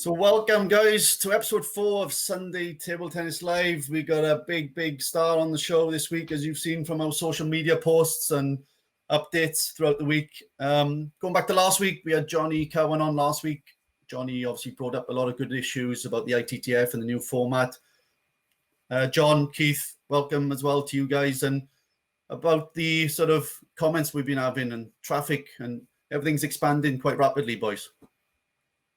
So welcome, guys, to episode 4 of Sunday Table Tennis Live. We got a big star on the show this week, as you've seen from our social media posts and updates throughout the week. Going back to last week, we had Johnny Cowan on last week. Johnny obviously brought up a lot of good issues about the ITTF and the new format. John, Keith, welcome as well to you guys. And about the sort of comments we've been having and traffic, and everything's expanding quite rapidly, boys.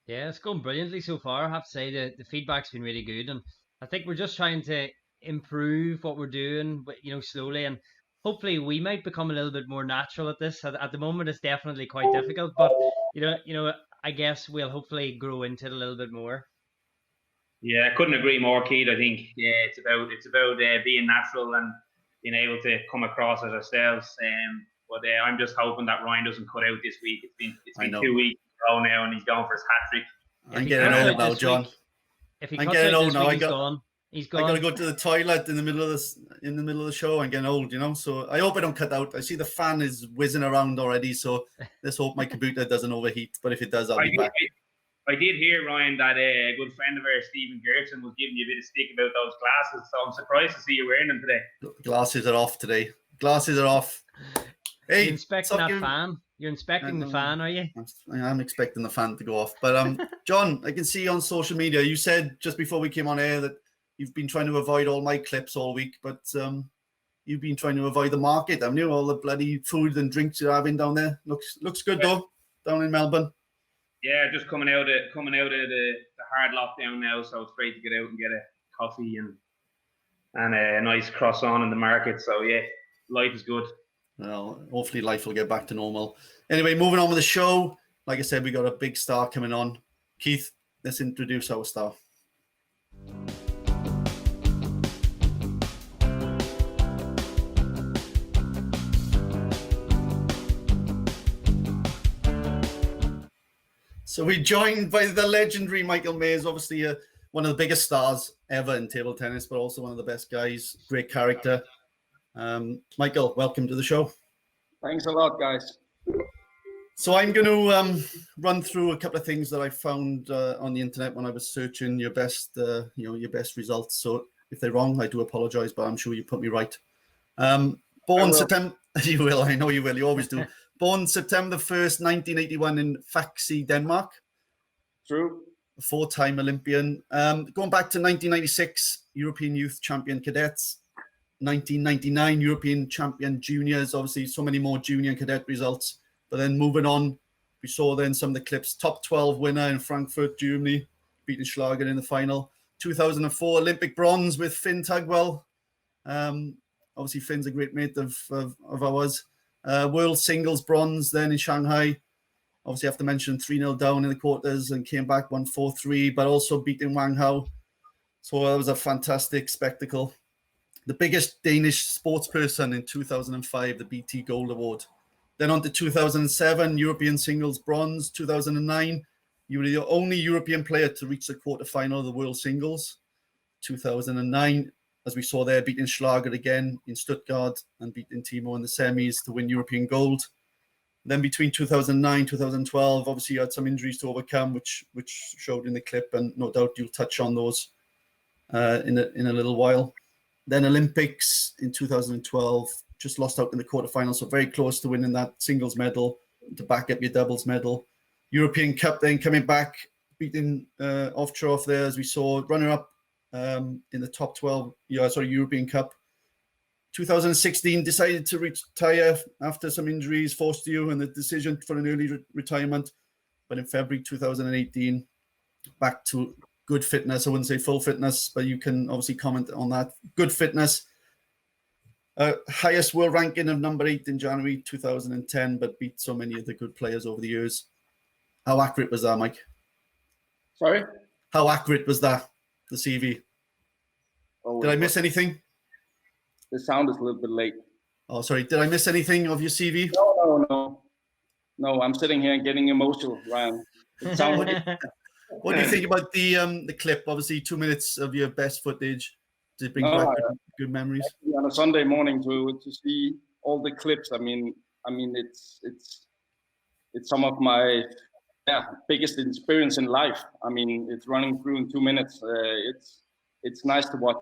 Yeah, it's going brilliantly so far. I have to say the feedback's been really good, and I think we're just trying to improve what we're doing, but slowly, and hopefully we might become a little bit more natural at this. At the moment, it's definitely quite difficult, but I guess we'll hopefully grow into it a little bit more. Yeah, I couldn't agree more, Keith. I think it's about being natural and being able to come across as ourselves. But I'm just hoping that Ryan doesn't cut out this week. It's been 2 weeks now, and he's going for his hat trick. I'm getting old now, John. If he cuts out this week, he's gone. I got to go to the toilet in the middle of the show. I'm getting old, So I hope I don't cut out. I see the fan is whizzing around already, so let's hope my computer doesn't overheat. But if it does, I'll be back. I did hear, Ryan, that a good friend of ours, Stephen Gertson, was giving you a bit of stick about those glasses. So I'm surprised to see you wearing them today. Glasses are off today. Glasses are off. Hey, you're inspecting that fan. You're inspecting the fan, are you? I am expecting the fan to go off. But John, I can see on social media, you said just before we came on air that you've been trying to avoid all my clips all week, but you've been trying to avoid the market, haven't you? All the bloody food and drinks you're having down there. Looks good though, down in Melbourne. Yeah, just coming out of the hard lockdown now, so it's great to get out and get a coffee and a nice croissant in the market. So yeah, life is good. Well, hopefully life will get back to normal. Anyway, moving on with the show. Like I said, we got a big star coming on. Keith, let's introduce our star. So we're joined by the legendary Michael Mays, obviously one of the biggest stars ever in table tennis, but also one of the best guys, great character. Michael, welcome to the show. Thanks a lot, guys. So I'm going to run through a couple of things that I found on the internet when I was searching your best results. So if they're wrong, I do apologize, but I'm sure you put me right. Born September, you will. I know you will. You always do. Born September 1st, 1981 in Faxe, Denmark. True. A 4-time Olympian. Going back to 1996, European Youth Champion Cadets. 1999 European Champion Juniors. Obviously, so many more junior and cadet results. But then moving on, we saw then some of the clips. Top 12 winner in Frankfurt, Germany, beating Schlager in the final. 2004 Olympic bronze with Finn Tugwell. Obviously, Finn's a great mate of ours. World singles bronze then in Shanghai. Obviously, I have to mention 3-0 down in the quarters and came back 1-4-3, but also beating Wang Hao. So that was a fantastic spectacle. The biggest Danish sports person in 2005, the BT Gold Award. Then on to 2007, European singles bronze. 2009, you were the only European player to reach the quarterfinal of the World Singles. 2009, as we saw there, beating Schlager again in Stuttgart and beating Timo in the semis to win European gold. Then between 2009, 2012, obviously you had some injuries to overcome, which showed in the clip, and no doubt you'll touch on those in a little while. Then Olympics in 2012, just lost out in the quarterfinals, so very close to winning that singles medal to back up your doubles medal. European Cup then coming back, beating Ovtcharov there, as we saw, runner-up in the top 12, European Cup. 2016, decided to retire after some injuries forced you and the decision for an early retirement. But in February 2018, back to good fitness. I wouldn't say full fitness, but you can obviously comment on that. Good fitness. Highest world ranking of number 8 in January 2010, but beat so many of the good players over the years. How accurate was that, Mike? Sorry? How accurate was that, the CV? Did I miss anything? The sound is a little bit late. Oh, sorry. Did I miss anything of your CV? No, I'm sitting here and getting emotional, Ryan. What do you think about the clip? Obviously, 2 minutes of your best footage. Did it bring back good memories? On a Sunday morning to see all the clips. I mean, it's some of my biggest experience in life. I mean, it's running through in 2 minutes. It's nice to watch.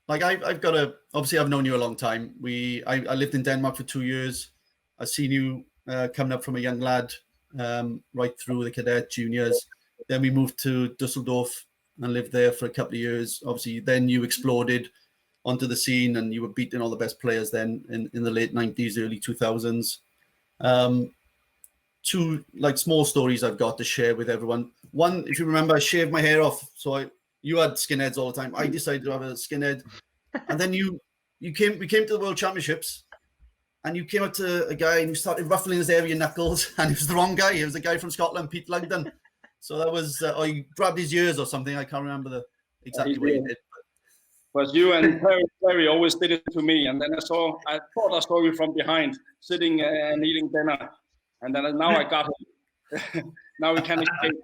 Like I've got obviously I've known you a long time. I lived in Denmark for 2 years. I've seen you coming up from a young lad right through the cadet juniors. Then we moved to Dusseldorf and lived there for a couple of years. Obviously, then you exploded onto the scene and you were beating all the best players then in the late 90s, early 2000s. Two like small stories I've got to share with everyone. One, if you remember, I shaved my hair off. So you had skinheads all the time. I decided to have a skinhead. And then we came to the World Championships and you came up to a guy and you started ruffling his area knuckles, and it was the wrong guy. It was a guy from Scotland, Pete Lugden. So that was, or you grabbed his ears or something. I can't remember exactly what he did. Was you and Terry always did it to me, and then I thought I saw you from behind, sitting and eating dinner, and then now I got him. Now we can escape,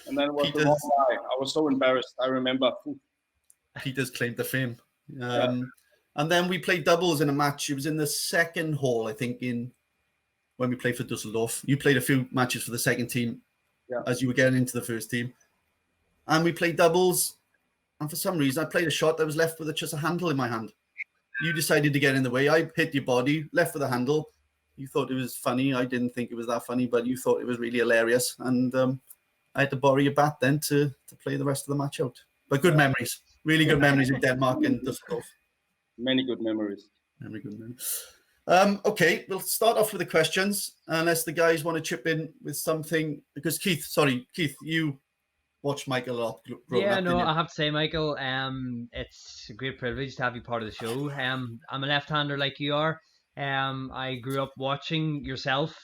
and then it was the wrong guy. I was so embarrassed. I remember. Peter's claimed the fame, and then we played doubles in a match. It was in the second hall, I think, when we played for Dusseldorf. You played a few matches for the second team, as you were getting into the first team, and we played doubles. And for some reason, I played a shot that was left with just a handle in my hand. You decided to get in the way. I hit your body, left with a handle. You thought it was funny. I didn't think it was that funny, but you thought it was really hilarious. And I had to borrow your bat then to play the rest of the match out. But good memories. Really good memories in Denmark and Dusseldorf. Many good memories. Very good memories. Okay, we'll start off with the questions, unless the guys want to chip in with something. Because Keith, you watched Michael a lot. I have to say, Michael, it's a great privilege to have you part of the show. I'm a left-hander like you are. I grew up watching yourself.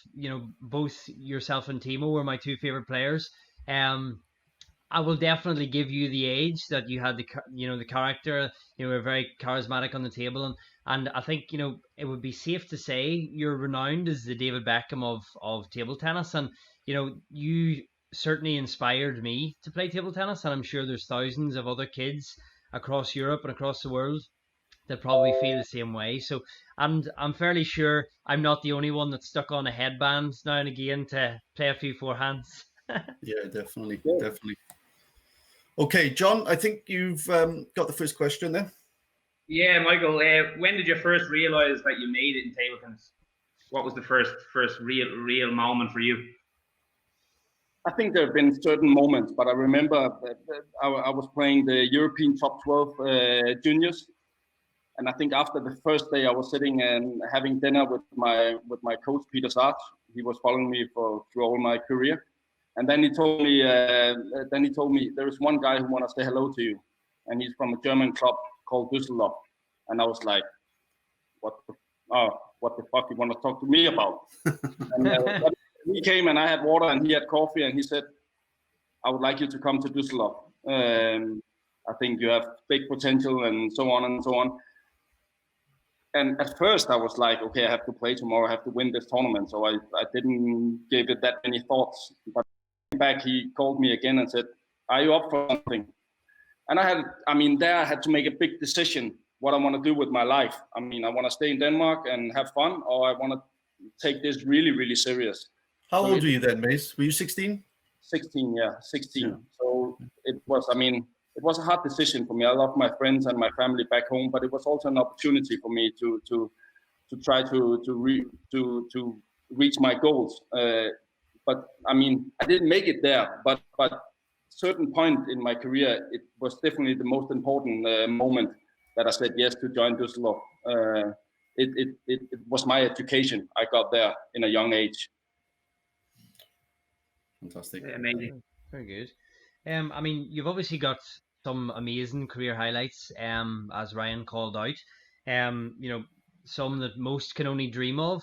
Both yourself and Timo were my two favorite players. I will definitely give you the age that you had the character. You were very charismatic on the table, and I think it would be safe to say you're renowned as the David Beckham of table tennis, and you certainly inspired me to play table tennis, and I'm sure there's thousands of other kids across Europe and across the world that probably feel the same way. So, and I'm fairly sure I'm not the only one that's stuck on a headband now and again to play a few forehands. Yeah, definitely. Okay, John, I think you've got the first question there. Yeah, Michael, when did you first realise that you made it in table tennis? What was the first real moment for you? I think there have been certain moments, but I remember I was playing the European top 12 juniors, and I think after the first day I was sitting and having dinner with my coach Peter Sarge. He was following me through all my career, and then he told me there is one guy who wants to say hello to you, and he's from a German club called Düsseldorf, and I was like, what the fuck you want to talk to me about? And, he came and I had water and he had coffee, and he said, I would like you to come to Düsseldorf. I think you have big potential, and so on and so on. And at first I was like, okay, I have to play tomorrow. I have to win this tournament. So I didn't give it that many thoughts. But back, he called me again and said, are you up for something? And I had to make a big decision what I want to do with my life. I want to stay in Denmark and have fun, or I want to take this really, really serious. How old were you then, Mace? Were you 16? 16, yeah, 16. Yeah. So it was a hard decision for me. I love my friends and my family back home, but it was also an opportunity for me to try to reach my goals. But I didn't make it there. But certain point in my career, it was definitely the most important moment that I said yes to join Düsseldorf. It was my education. I got there in a young age. Fantastic. Yeah, amazing. Very good. You've obviously got some amazing career highlights, as Ryan called out. Some that most can only dream of.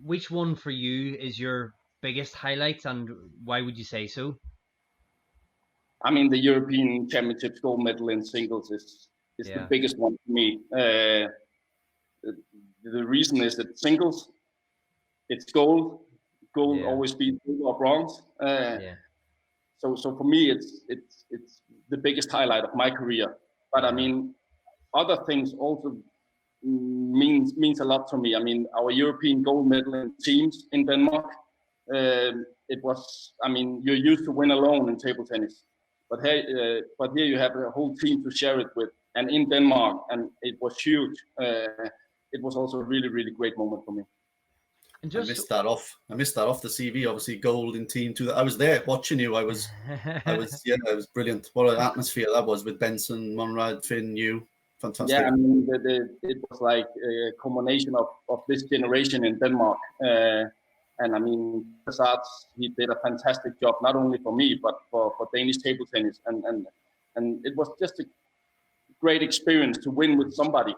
Which one for you is your biggest highlight, and why would you say so? The European Championships gold medal in singles is the biggest one for me. The reason is that singles, it's gold. Gold always beats silver or bronze. So for me, it's the biggest highlight of my career. But other things also means a lot to me. Our European gold medal in teams in Denmark, it was. I mean, you're used to win alone in table tennis, but here you have a whole team to share it with, and in Denmark, and it was huge. It was also a really, really great moment for me. And just, I missed that off the CV. Obviously, gold in team two. I was there watching you. I was, yeah, it was brilliant. What an atmosphere that was with Benson, Monrad, Finn, you. Fantastic. Yeah, I mean, it was like a combination of this generation in Denmark. And I mean, he did a fantastic job, not only for me, but for Danish table tennis. And it was just a great experience to win with somebody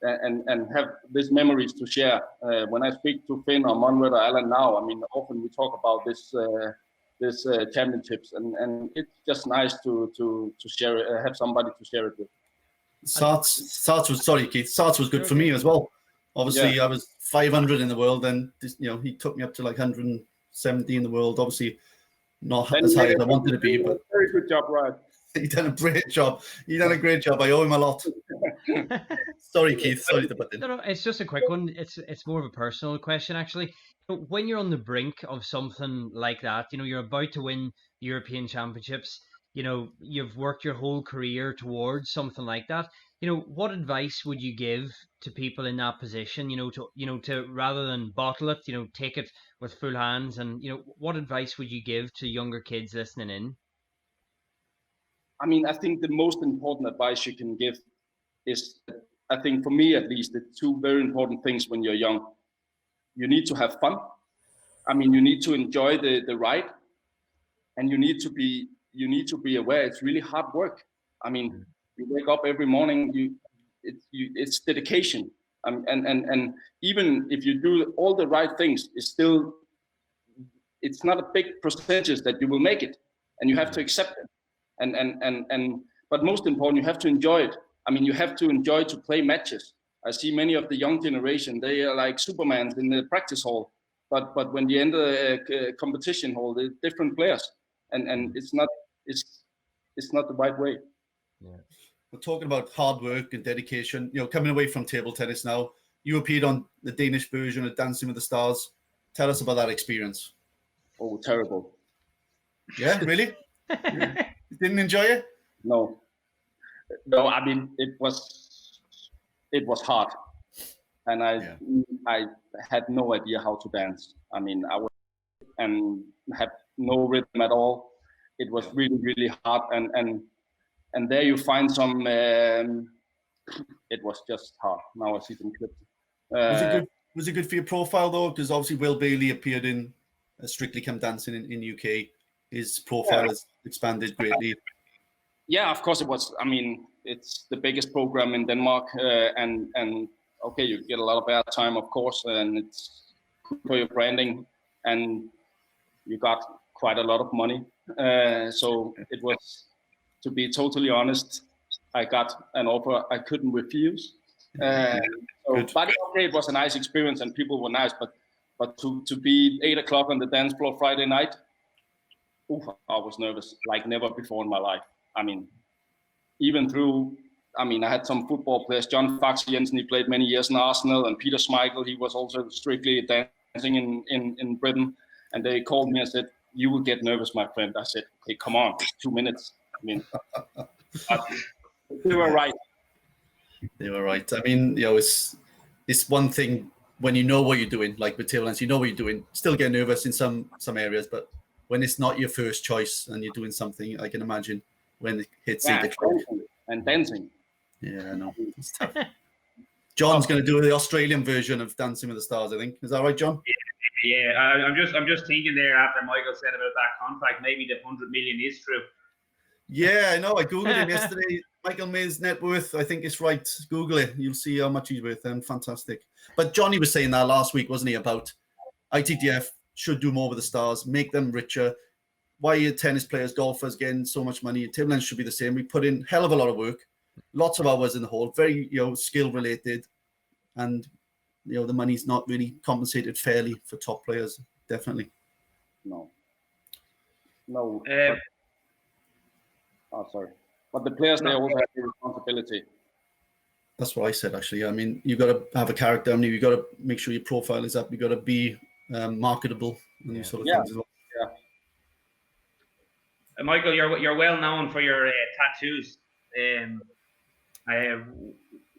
and have these memories to share. When I speak to Finn or Monrad or Alan now, I mean, often we talk about this championships, and it's just nice to share it, have somebody to share it with. Sarts was, sorry, Keith. Sarts was good for me as well. Obviously, I was 500 in the world, and he took me up to like 170 in the world. Obviously, not as high as I wanted to be, but very good job, Ryan. He done a great job. I owe him a lot. Sorry, Keith. Sorry to butt in. No, it's just a quick one. It's more of a personal question, actually. But when you're on the brink of something like that, you're about to win European Championships. You've worked your whole career towards something like that. What advice would you give to people in that position? To rather than bottle it, take it with full hands. And what advice would you give to younger kids listening in? I mean, I think the most important advice you can give is, I think for me at least, the two very important things when you're young. You need to have fun. I mean, you need to enjoy the ride, and you need to be aware it's really hard work. I mean, you wake up every morning, it's dedication. And even if you do all the right things, it's not a big percentage that you will make it, and you have to accept it. But most important, you have to enjoy it. I mean, you have to enjoy to play matches. I see many of the young generation, they are like Supermans in the practice hall, but when you enter a competition hall, they're different players, and it's not the right way. Yeah. We're talking about hard work and dedication. Coming away from table tennis now, you appeared on the Danish version of Dancing with the Stars. Tell us about that experience. Oh, terrible. Yeah, really? You didn't enjoy it? No. I mean, it was hard, and I had no idea how to dance. I mean, I had no rhythm at all. It was really, really hard, and there you find some. It was just hard. Now I see some clips. Was it good for your profile though? Because obviously Will Bailey appeared in Strictly Come Dancing in UK. His profile has expanded greatly. Yeah, of course it was. I mean, it's the biggest program in Denmark, and okay, you get a lot of airtime, of course, and it's good for your branding, and you got quite a lot of money. So it was, to be totally honest, I got an offer I couldn't refuse. But okay, it was a nice experience, and people were nice. But to be 8 o'clock on the dance floor Friday night, I was nervous like never before in my life. I mean, I had some football players, John Faxe Jensen, he played many years in Arsenal, and Peter Schmeichel, he was also strictly dancing in Britain. And they called me and said, "You will get nervous, my friend." I said, "Okay, come on, it's 2 minutes." I mean, they were right. They were right. I mean, it's one thing when you know what you're doing, like with table dance, you know what you're doing. Still get nervous in some areas, but when it's not your first choice and you're doing something, I can imagine when it hits and dancing. Yeah, I know. It's tough. John's going to do the Australian version of Dancing with the Stars, I think. Is that right, John? Yeah. I'm just thinking there after Michael said about that contract, maybe the 100 million is true. Yeah, I know. I googled him yesterday. Michael May's net worth, I think it's right. Google it. You'll see how much he's worth. And fantastic. But Johnny was saying that last week, wasn't he? About ITTF should do more with the stars, make them richer. Why are tennis players, golfers getting so much money? Table tennis should be the same. We put in hell of a lot of work, lots of hours in the hole, very skill related, and the money's not really compensated fairly for top players. Definitely. No. Sorry, but the players they also have the responsibility. That's what I said actually. I mean, you got to have a character. I mean, you got to make sure your profile is up. You got to be marketable and these sort of things as well. Michael, you're well known for your tattoos.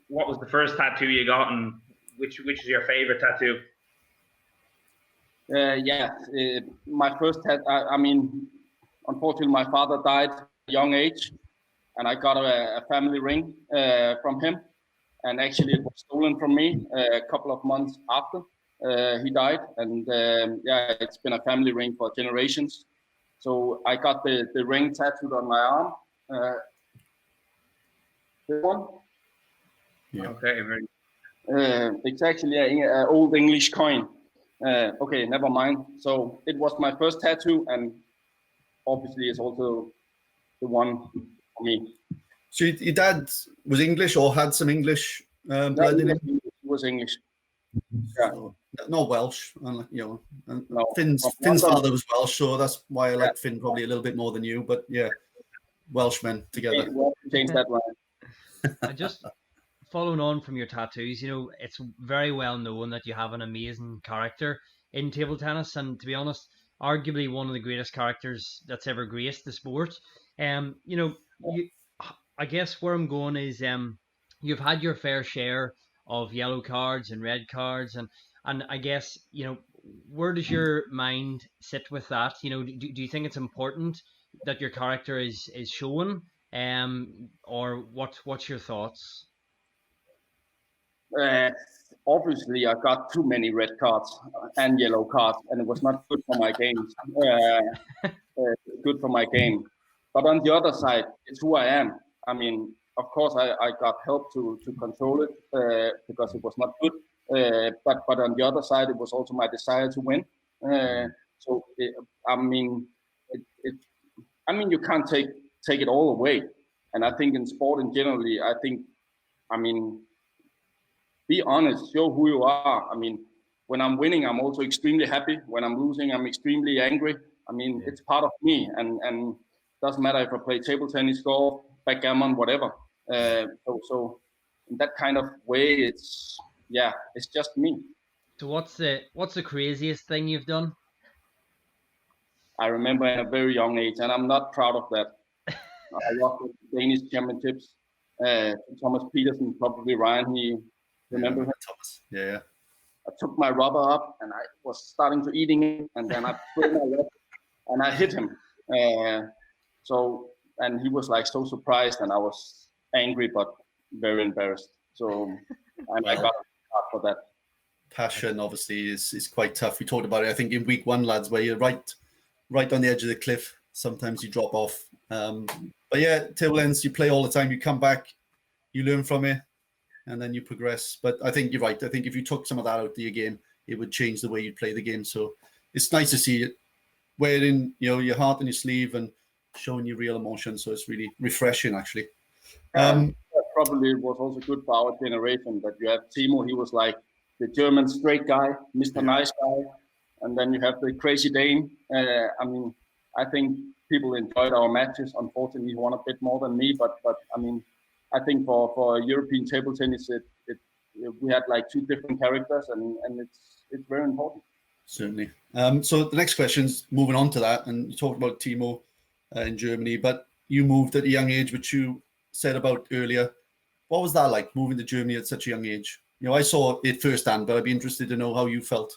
What was the first tattoo you got, and which is your favorite tattoo? My first tattoo. I mean, unfortunately, my father died at a young age, and I got a family ring from him. And actually, it was stolen from me a couple of months after he died. And it's been a family ring for generations. So I got the ring tattooed on my arm. This one. Yeah. Okay, very. It's actually an old English coin. Okay, never mind. So it was my first tattoo, and obviously it's also the one for me. So your dad was English or had some English blood in him? He was English. Yeah. So, not Welsh. You know, No. Finn's father was Welsh, so that's why I like Finn probably a little bit more than you. But yeah, Welshmen together. We'll change that one. I just following on from your tattoos, you know, it's very well known that you have an amazing character in table tennis, and to be honest, arguably one of the greatest characters that's ever graced the sport. You know, I guess where I'm going is, you've had your fair share of yellow cards and red cards, and I guess, you know, where does your mind sit with that? You know, do you think it's important that your character is shown, or what's your thoughts? Obviously, I got too many red cards and yellow cards, and it was not good for my games. Good for my game. But on the other side, it's who I am. I mean, of course, I got help to control it because it was not good. But on the other side, it was also my desire to win. I mean, you can't take it all away. And I think in sport in generally, be honest, show who you are. I mean, when I'm winning, I'm also extremely happy. When I'm losing, I'm extremely angry. I mean, it's part of me, and doesn't matter if I play table tennis, golf, backgammon, whatever. So in that kind of way, it's just me. So what's the craziest thing you've done? I remember at a very young age, and I'm not proud of that. I lost the Danish championships. Thomas Peterson, probably Ryan, he remember him? Thomas. Yeah. I took my rubber up and I was starting to eating it, and then I threw my rubber and I hit him. And he was like so surprised, and I was angry but very embarrassed. So I got hard for that. Passion obviously is quite tough. We talked about it, I think, in week one, lads, where you're right on the edge of the cliff. Sometimes you drop off. But yeah, table tennis, you play all the time. You come back, you learn from it, and then you progress. But I think you're right. I think if you took some of that out of your game, it would change the way you play the game. So it's nice to see it wearing, you know, your heart on your sleeve and showing your real emotion. So it's really refreshing, actually. That probably was also good for our generation, that you have Timo. He was like the German straight guy, Mr. Nice Guy, and then you have the crazy Dane. I think people enjoyed our matches. Unfortunately, he won a bit more than me, but I think for European table tennis, we had like two different characters, and it's very important. Certainly. So the next question's moving on to that, and you talked about Timo in Germany, but you moved at a young age, which you said about earlier. What was that like, moving to Germany at such a young age? You know, I saw it firsthand, but I'd be interested to know how you felt.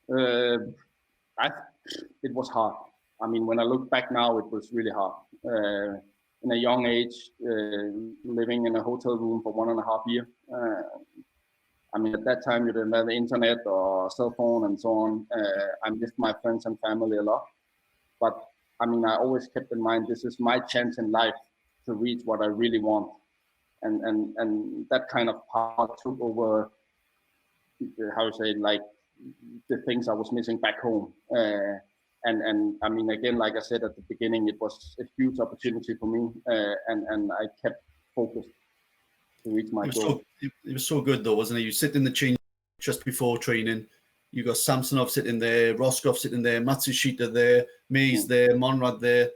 It was hard. I mean, when I look back now, it was really hard. In a young age, living in a hotel room for 1.5 years. At that time, you didn't have the internet or cell phone and so on. I missed my friends and family a lot. But I always kept in mind, this is my chance in life to reach what I really want. And that kind of power took over, the things I was missing back home. Again, like I said at the beginning, it was a huge opportunity for me, and I kept focused to reach my goal. It was so good, though, wasn't it? You sit in the change just before training. You got Samsonov sitting there, Roscoff sitting there, Matsushita there, Mays there, Monrad there,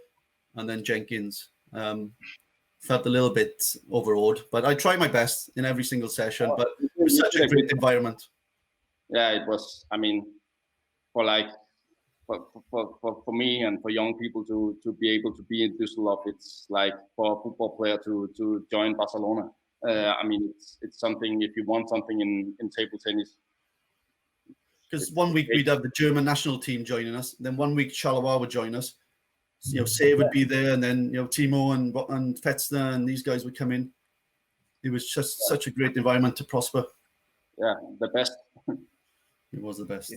and then Jenkins. Felt a little bit overawed, but I tried my best in every single session. But it was such a great environment. yeah, it was. I mean, for like for me and for young people to be able to be in Düsseldorf, it's like for a football player to join Barcelona. I mean, it's something. If you want something in table tennis, because 1 week we'd have the German national team joining us, then 1 week Charleroi would join us. You know, Say would be there, and then Timo and Fetzner and these guys would come in. It was just such a great environment to prosper. Yeah, the best. It was the best.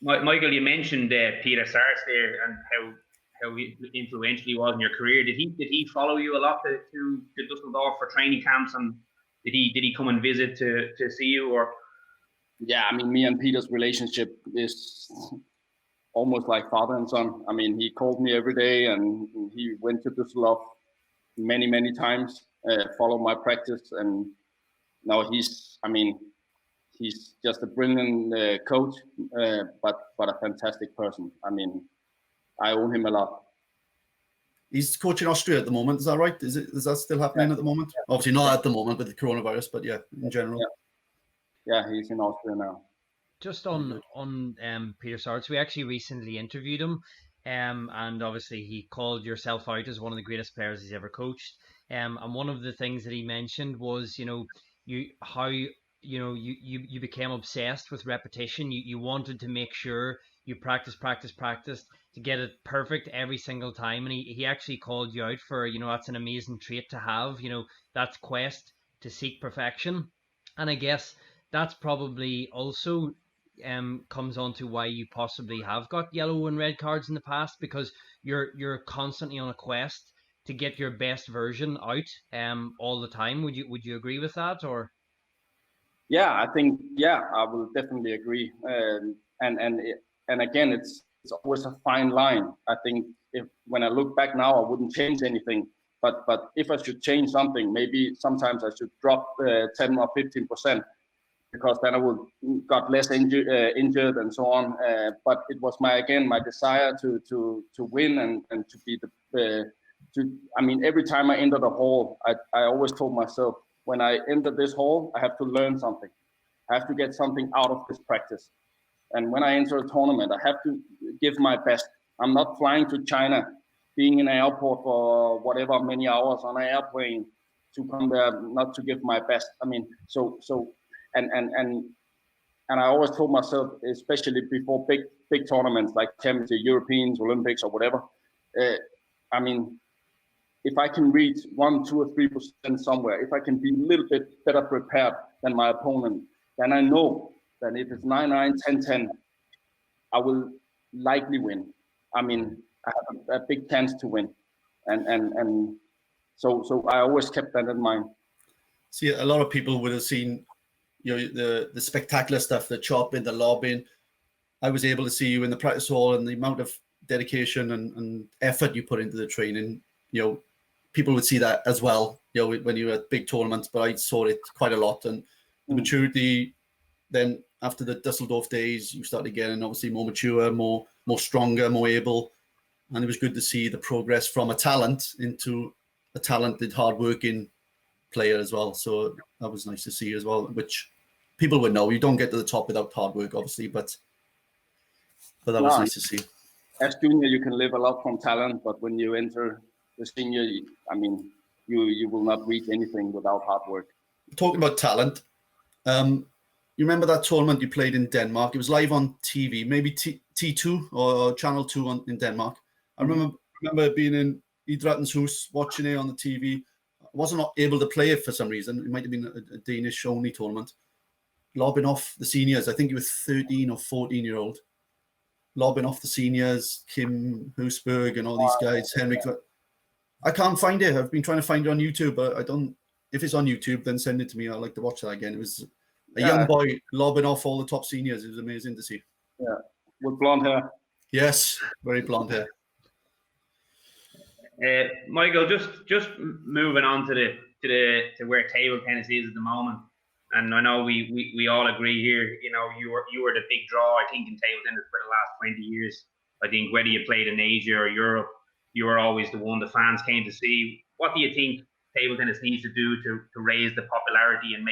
Michael, you mentioned Peter Sars there and how influential he was in your career. Did he follow you a lot to Dusseldorf for training camps, and did he come and visit to see you? Or yeah, I mean, me and Peter's relationship is almost like father and son. I mean, he called me every day, and he went to Düsseldorf many times, followed my practice, and now he's just a brilliant coach, but a fantastic person. I mean, I owe him a lot. He's coaching Austria at the moment. Is that right? Is that still happening at the moment? Yeah. Obviously not at the moment with the coronavirus, but yeah, in general. Yeah, he's in Austria now. Just on Peter Sars, we actually recently interviewed him, and obviously he called yourself out as one of the greatest players he's ever coached. And one of the things that he mentioned was, you became obsessed with repetition. You wanted to make sure you practice to get it perfect every single time. And he actually called you out for, that's an amazing trait to have, that quest to seek perfection. And I guess that's probably also comes on to why you possibly have got yellow and red cards in the past, because you're constantly on a quest to get your best version out all the time. Would you agree with that? Or yeah, I think I will definitely agree. And again, it's always a fine line. I think when I look back now, I wouldn't change anything. But if I should change something, maybe sometimes I should drop 10 or 15%, because then I would got less injured and so on. But it was my desire to win and to be I mean, every time I entered a hall, I always told myself, when I enter this hall, I have to learn something. I have to get something out of this practice. And when I enter a tournament, I have to give my best. I'm not flying to China, being in an airport for whatever many hours on an airplane to come there not to give my best. I mean, and I always told myself, especially before big tournaments like Champions League, Europeans, Olympics, or whatever. I mean, if I can reach 1, 2, or 3% somewhere, if I can be a little bit better prepared than my opponent, then I know that if it's 9-9, 10-10, I will likely win. I mean, I have a big chance to win, and so I always kept that in mind. See, a lot of people would have seen, the spectacular stuff, the chopping, the lobbing. I was able to see you in the practice hall, and the amount of dedication and effort you put into the training. People would see that as well, when you were at big tournaments, but I saw it quite a lot. And the maturity, then after the Dusseldorf days, you started getting obviously more mature, more stronger, more able. And it was good to see the progress from a talent into a talented, hardworking player as well. So that was nice to see as well, which people would know. You don't get to the top without hard work, obviously, but that was nice to see. As junior, you can live a lot from talent, but when you enter the senior, I mean, you will not reach anything without hard work. Talking about talent, you remember that tournament you played in Denmark? It was live on TV, maybe T2 or Channel 2 in Denmark. I remember being in Idrættens Hus, watching it on the TV. I wasn't able to play it for some reason. It might have been a Danish only tournament. Lobbing off the seniors. I think you were 13 or 14-year-old. Lobbing off the seniors, Kim Husberg and all these guys, Henrik. I can't find it. I've been trying to find it on YouTube, but I don't. If it's on YouTube, then send it to me. I'd like to watch that again. It was a young boy lobbing off all the top seniors. It was amazing to see. Yeah, with blonde hair. Yes, very blonde hair. Michael, just moving on to where table tennis is at the moment, and I know we all agree here. You were the big draw, I think, in table tennis for the last 20 years. I think whether you played in Asia or Europe, you were always the one the fans came to see. What do you think table tennis needs to do to raise the popularity and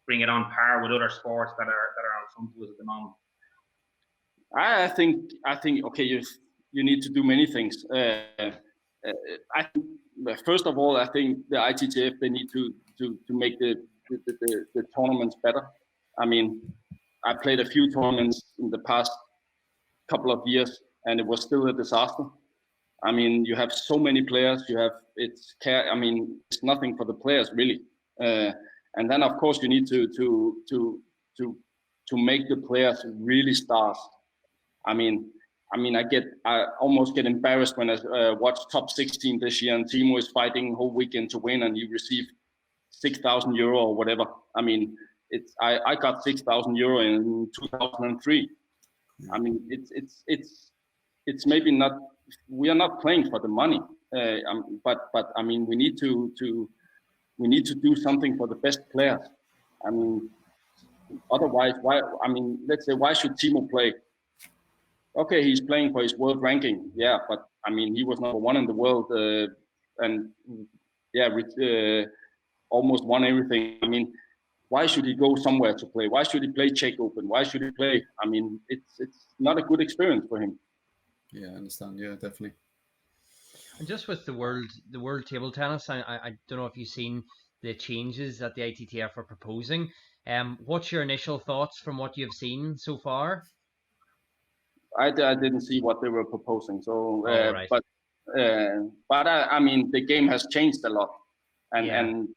bring it on par with other sports that are on front of us at the moment? I think okay, you need to do many things. I think, first of all, I think the ITTF, they need to make the tournaments better. I mean, I played a few tournaments in the past couple of years, and it was still a disaster. I mean, you have so many players. It's nothing for the players really. And then of course you need to make the players really stars. I almost get embarrassed when I watch top 16 this year, and Timo is fighting whole weekend to win, and you receive €6,000 or whatever. I mean, I got €6,000 in 2003. I mean, it's maybe not. We are not playing for the money, but I mean, we need to do something for the best players. I mean, otherwise, why? I mean, let's say, why should Timo play? Okay, he's playing for his world ranking, yeah, but I mean, he was number 1 in the world, and yeah, almost won everything. I mean, why should he go somewhere to play? Why should he play Czech Open? Why should he play? I mean, it's not a good experience for him. Yeah, I understand. Yeah, definitely. And just with the world table tennis, I don't know if you've seen the changes that the ITTF are proposing. What's your initial thoughts from what you've seen so far? I didn't see what they were proposing. So, right. but I mean, the game has changed a lot, and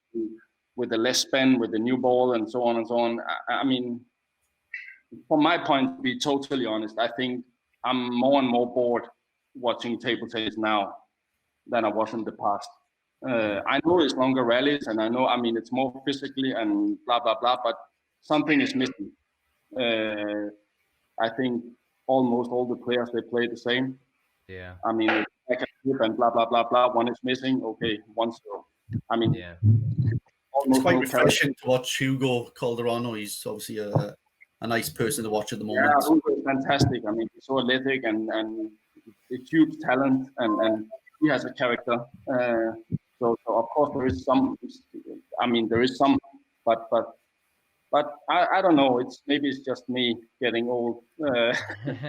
with the less spin, with the new ball, and so on and so on. I mean, from my point, to be totally honest, I think I'm more and more bored watching table tennis now than I was in the past. I know it's longer rallies, and I know, I mean, it's more physically and blah blah blah, but something is missing. I think almost all the players, they play the same. Yeah. I mean, back and flip and blah blah blah blah. One is missing. Okay, 1-0. I mean, yeah. It's quite refreshing to watch Hugo Calderano. He's obviously a nice person to watch at the moment. Yeah, Hugo is fantastic. I mean, he's so athletic and a huge talent, and he has a character. So of course there is some. I mean, there is some, but I don't know. Maybe it's just me getting old.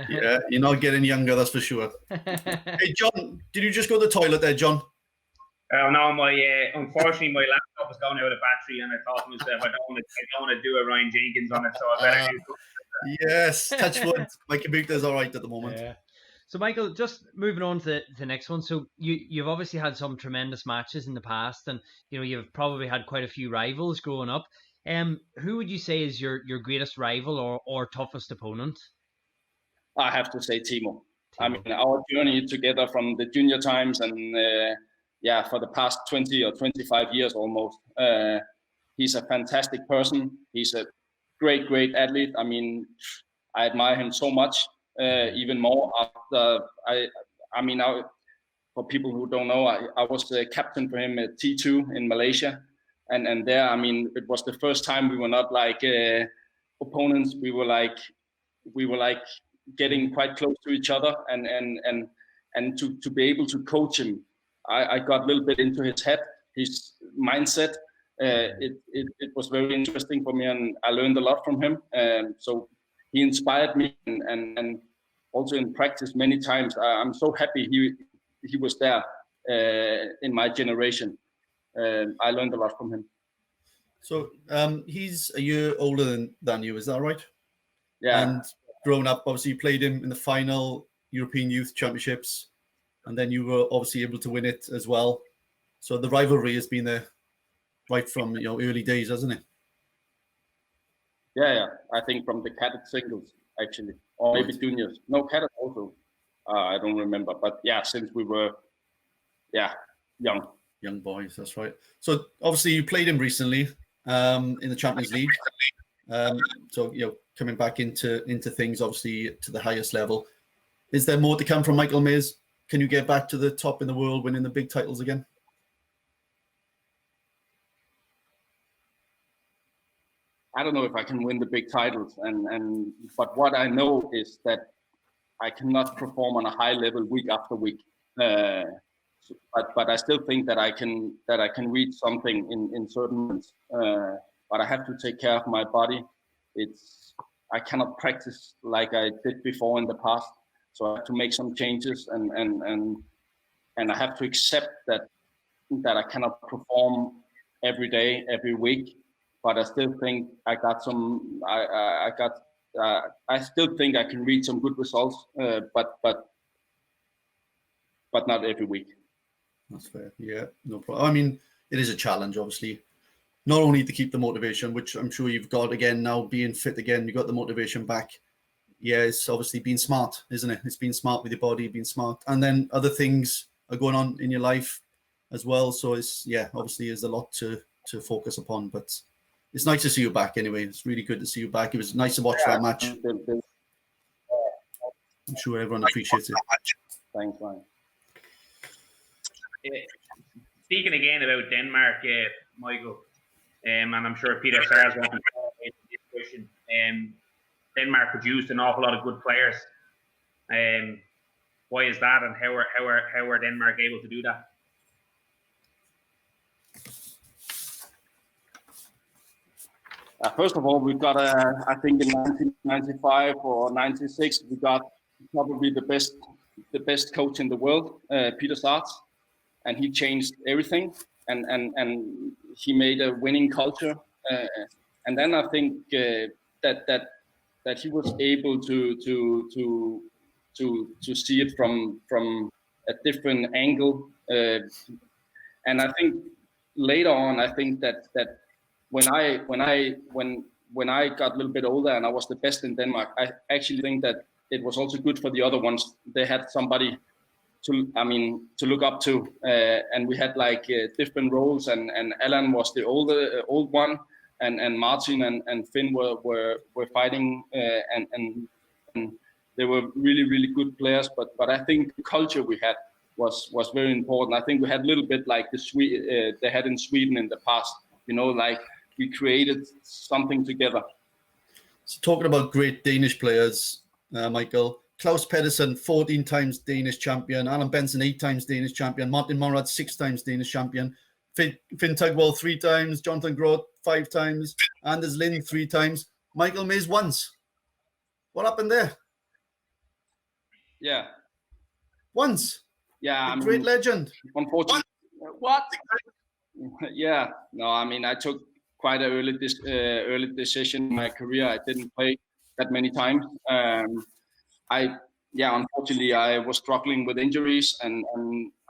Yeah, you're not getting younger, that's for sure. Hey, John, did you just go to the toilet there, John? No, unfortunately my laptop was going out of battery, and I thought to myself, I don't want to do a Ryan Jenkins on it, so I better do. Yes, touch wood. My computer's all right at the moment. Yeah. So, Michael, just moving on to the next one. So, you've obviously had some tremendous matches in the past, and you've probably had quite a few rivals growing up. Who would you say is your greatest rival or toughest opponent? I have to say Timo. I mean, our journey together from the junior times, and for the past 20 or 25 years almost. He's a fantastic person. He's a great athlete. I mean, I admire him so much. Even more after for people who don't know, I was the captain for him at T2 in Malaysia, and there, I mean, it was the first time we were not like opponents. We were like getting quite close to each other, and to be able to coach him, I got a little bit into his head, his mindset. It was very interesting for me, and I learned a lot from him. So he inspired me, and also in practice many times. I'm so happy he was there in my generation. I learned a lot from him. So he's a year older than you, is that right? Yeah. And grown up, obviously you played him in the final European Youth Championships, and then you were obviously able to win it as well. So the rivalry has been there right from early days, hasn't it? Yeah. I think from the cadet singles, actually, or maybe juniors. No, cadet also. I don't remember, but yeah, since we were, young boys. That's right. So obviously you played him recently in the Champions League. So coming back into things, obviously to the highest level. Is there more to come from Michael Mays? Can you get back to the top in the world, winning the big titles again? I don't know if I can win the big titles, but what I know is that I cannot perform on a high level week after week. But I still think that I can reach something in certain moments. But I have to take care of my body. I cannot practice like I did before in the past. So I have to make some changes, and I have to accept that I cannot perform every day, every week. But I still think I got some. I still think I can reach some good results, but not every week. That's fair. Yeah, no problem. I mean, it is a challenge, obviously. Not only to keep the motivation, which I'm sure you've got again now, being fit again, you got the motivation back. Yeah, it's obviously being smart, isn't it? It's being smart with your body, being smart, and then other things are going on in your life as well. So it's obviously there's a lot to focus upon, but it's nice to see you back anyway. It's really good to see you back. It was nice to watch that match. I'm sure everyone appreciates it. Thanks, Ryan. Speaking again about Denmark, Michael, and I'm sure Peter Sars won't be in this question. Denmark produced an awful lot of good players. Why is that, and how are Denmark able to do that? First of all, we got I think in 1995 or 96, we got probably the best coach in the world, Peter Sars, and he changed everything, and he made a winning culture. And then I think that he was able to see it from a different angle. And I think later on, I think that when I got a little bit older and I was the best in Denmark, I actually think that it was also good for the other ones. They had somebody to look up to, and we had like different roles. And Alan was the old one, and Martin and Finn were fighting, and they were really good players. But I think the culture we had was very important. I think we had a little bit like they had in Sweden in the past. Like we created something together. So talking about great Danish players, Michael, Claus Pedersen, 14 times Danish champion. Alan Benson, 8 times Danish champion. Martin Monrad, 6 times Danish champion. Finn Tugwell, 3 times. Jonathan Groth, 5 times. Anders Lind, 3 times. Michael Mays, once. What happened there? Yeah. Once. Yeah. Great legend. Unfortunately. What? Yeah. No, I took quite an early decision in my career. I didn't play that many times. Unfortunately, I was struggling with injuries, and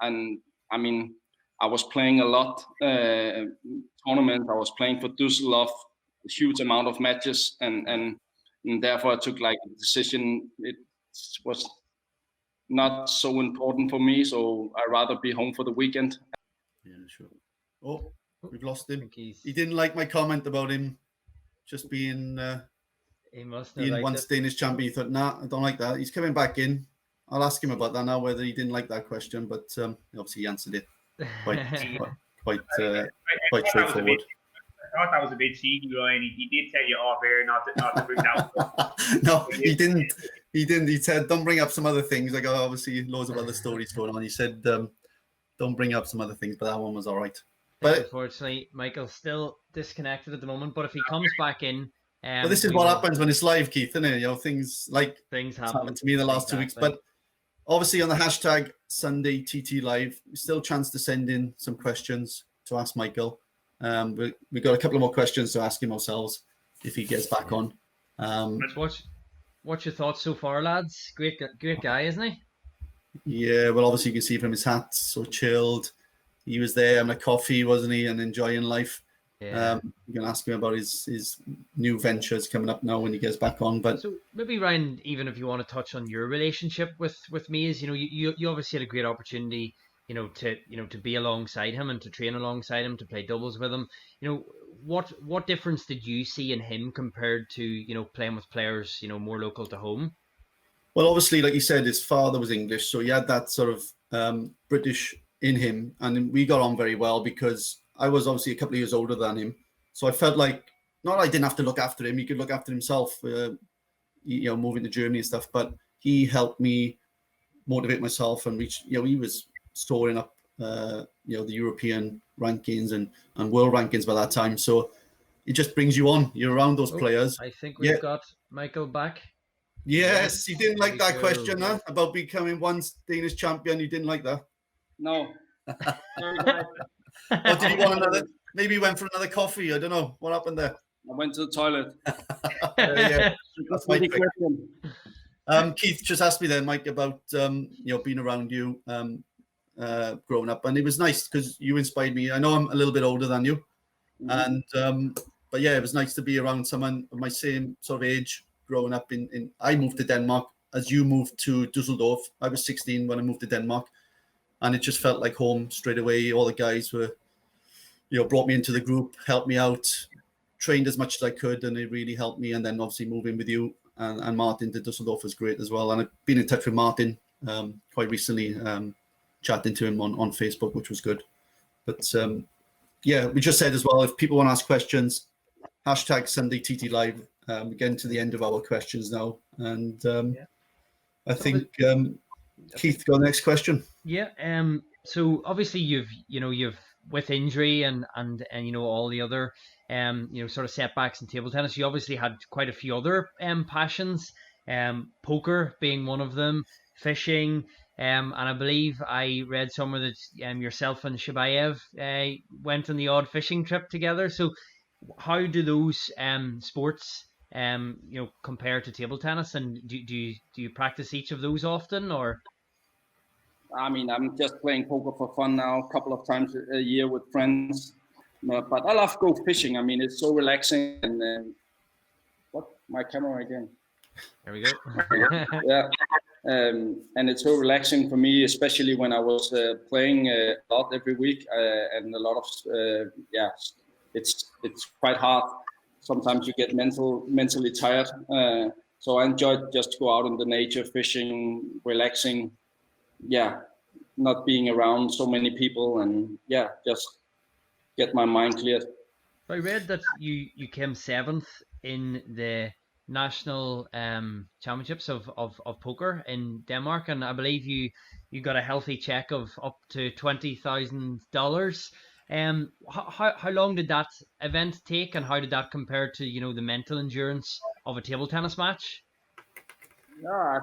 I was playing a lot tournaments. I was playing for Düsseldorf, a huge amount of matches, and therefore I took like a decision. It was not so important for me, so I'd rather be home for the weekend. Yeah, sure. Oh, we've lost him. He didn't like my comment about him just being once Danish champion. He thought, nah, I don't like that. He's coming back in. I'll ask him about that now, whether he didn't like that question, but obviously he answered it quite straightforward. I thought that was a bit cheeky, Ryan. He did tell you off air not to bring that up. No, he didn't. He didn't. He said, don't bring up some other things. Like, obviously, loads of other stories going on. He said, don't bring up some other things, but that one was all right. But unfortunately, Michael's still disconnected at the moment, but if he comes back in... well, this is what happens when it's live, Keith, isn't it? Things happened to me in the last 2 weeks. But obviously on the hashtag Sunday TT Live, still a chance to send in some questions to ask Michael. We've got a couple of more questions to ask him ourselves if he gets back on. What's your thoughts so far, lads? Great guy, isn't he? Yeah, well, obviously you can see from his hat, so chilled. He was there having a coffee, wasn't he, and enjoying life. Yeah. You can ask him about his new ventures coming up now when he gets back on. But so maybe, Ryan, even if you want to touch on your relationship with me, is you obviously had a great opportunity, to be alongside him and to train alongside him, to play doubles with him. What difference did you see in him compared to playing with players more local to home? Well, obviously, like you said, his father was English, so he had that sort of British in him, and we got on very well because I was obviously a couple of years older than him. So I felt like, not I didn't have to look after him, he could look after himself, moving to Germany and stuff, but he helped me motivate myself and reach, he was storing up, the European rankings and world rankings by that time. So it just brings you on. You're around those players. I think we've got Michael back. Yes, you didn't like that cool. question, huh? About becoming once Danish champion. You didn't like that. No. Or did you want another? Maybe you went for another coffee. I don't know what happened there. I went to the toilet. Yeah, that's my trick. Question. Keith just asked me then, Mike, about being around you growing up, and it was nice because you inspired me. I know I'm a little bit older than you, and but yeah, it was nice to be around someone of my same sort of age. Growing up I moved to Denmark as you moved to Dusseldorf. I was 16 when I moved to Denmark, and it just felt like home straight away. All the guys were, brought me into the group, helped me out, trained as much as I could, and it really helped me. And then obviously moving with you and Martin to Dusseldorf was great as well. And I've been in touch with Martin quite recently, chatting to him on Facebook, which was good. But yeah, we just said as well, if people want to ask questions, hashtag Sunday TT Live. We're getting to the end of our questions now, and I think Keith, go next question. Yeah. So obviously you've with injury and all the other sort of setbacks in table tennis, you obviously had quite a few other passions. Poker being one of them, fishing, and I believe I read somewhere that yourself and Shabayev went on the odd fishing trip together. So how do those sports compare to table tennis, and do you practice each of those often, or? I mean, I'm just playing poker for fun now, a couple of times a year with friends. But I love go fishing. I mean, it's so relaxing. And what? My camera again. There we go. Yeah. And it's so relaxing for me, especially when I was playing a lot every week and a lot of it's quite hard. Sometimes you get mentally tired. So I enjoy just to go out in the nature, fishing, relaxing. Yeah, not being around so many people, and just get my mind cleared. I read that you came 7th in the national championships of poker in Denmark, and I believe you got a healthy check of up to $20,000. How long did that event take, and how did that compare to the mental endurance of a table tennis match? Yeah,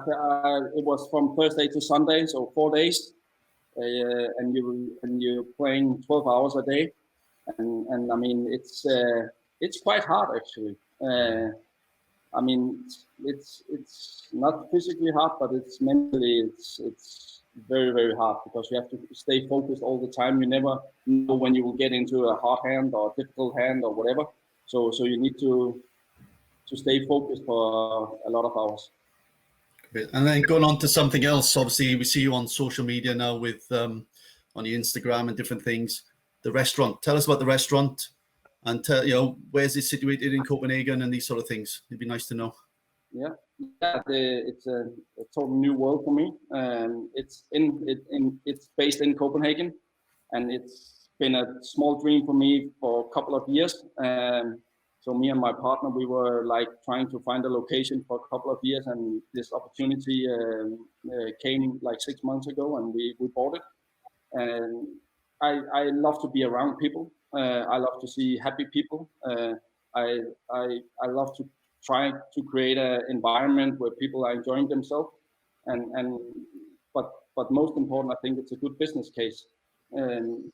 it was from Thursday to Sunday, so 4 days, and you're playing 12 hours a day, and I mean it's quite hard actually. I mean it's not physically hard, but it's mentally it's very, very hard because you have to stay focused all the time. You never know when you will get into a hard hand or a difficult hand or whatever. So you need to stay focused for a lot of hours. And then going on to something else, obviously we see you on social media now with on your Instagram and different things. The restaurant. Tell us about the restaurant, and where's it situated in Copenhagen and these sort of things. It'd be nice to know. Yeah, it's a total new world for me. It's based in Copenhagen, and it's been a small dream for me for a couple of years. So me and my partner, we were like trying to find a location for a couple of years, and this opportunity came like 6 months ago, and we bought it. And I love to be around people. I love to see happy people. I love to try to create an environment where people are enjoying themselves, but most important, I think it's a good business case. And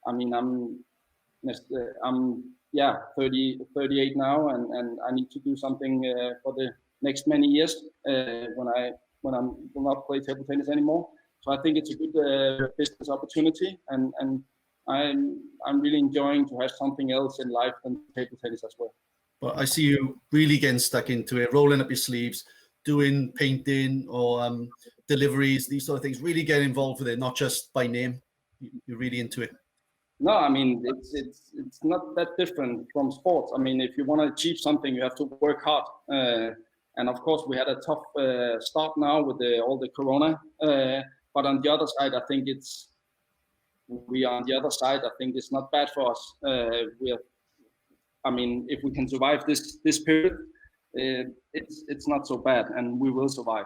I mean, I'm 38 now, and I need to do something for the next many years when I will not play table tennis anymore. So I think it's a good business opportunity, and I'm really enjoying to have something else in life than table tennis as well. But I see you really getting stuck into it, rolling up your sleeves, doing painting or deliveries, these sort of things. Really get involved with it, not just by name. You're really into it. No, I mean it's not that different from sports. I mean, if you want to achieve something, you have to work hard. And of course, we had a tough start now with all the corona. But on the other side, I think it's not bad for us. I mean, if we can survive this period, it's not so bad, and we will survive.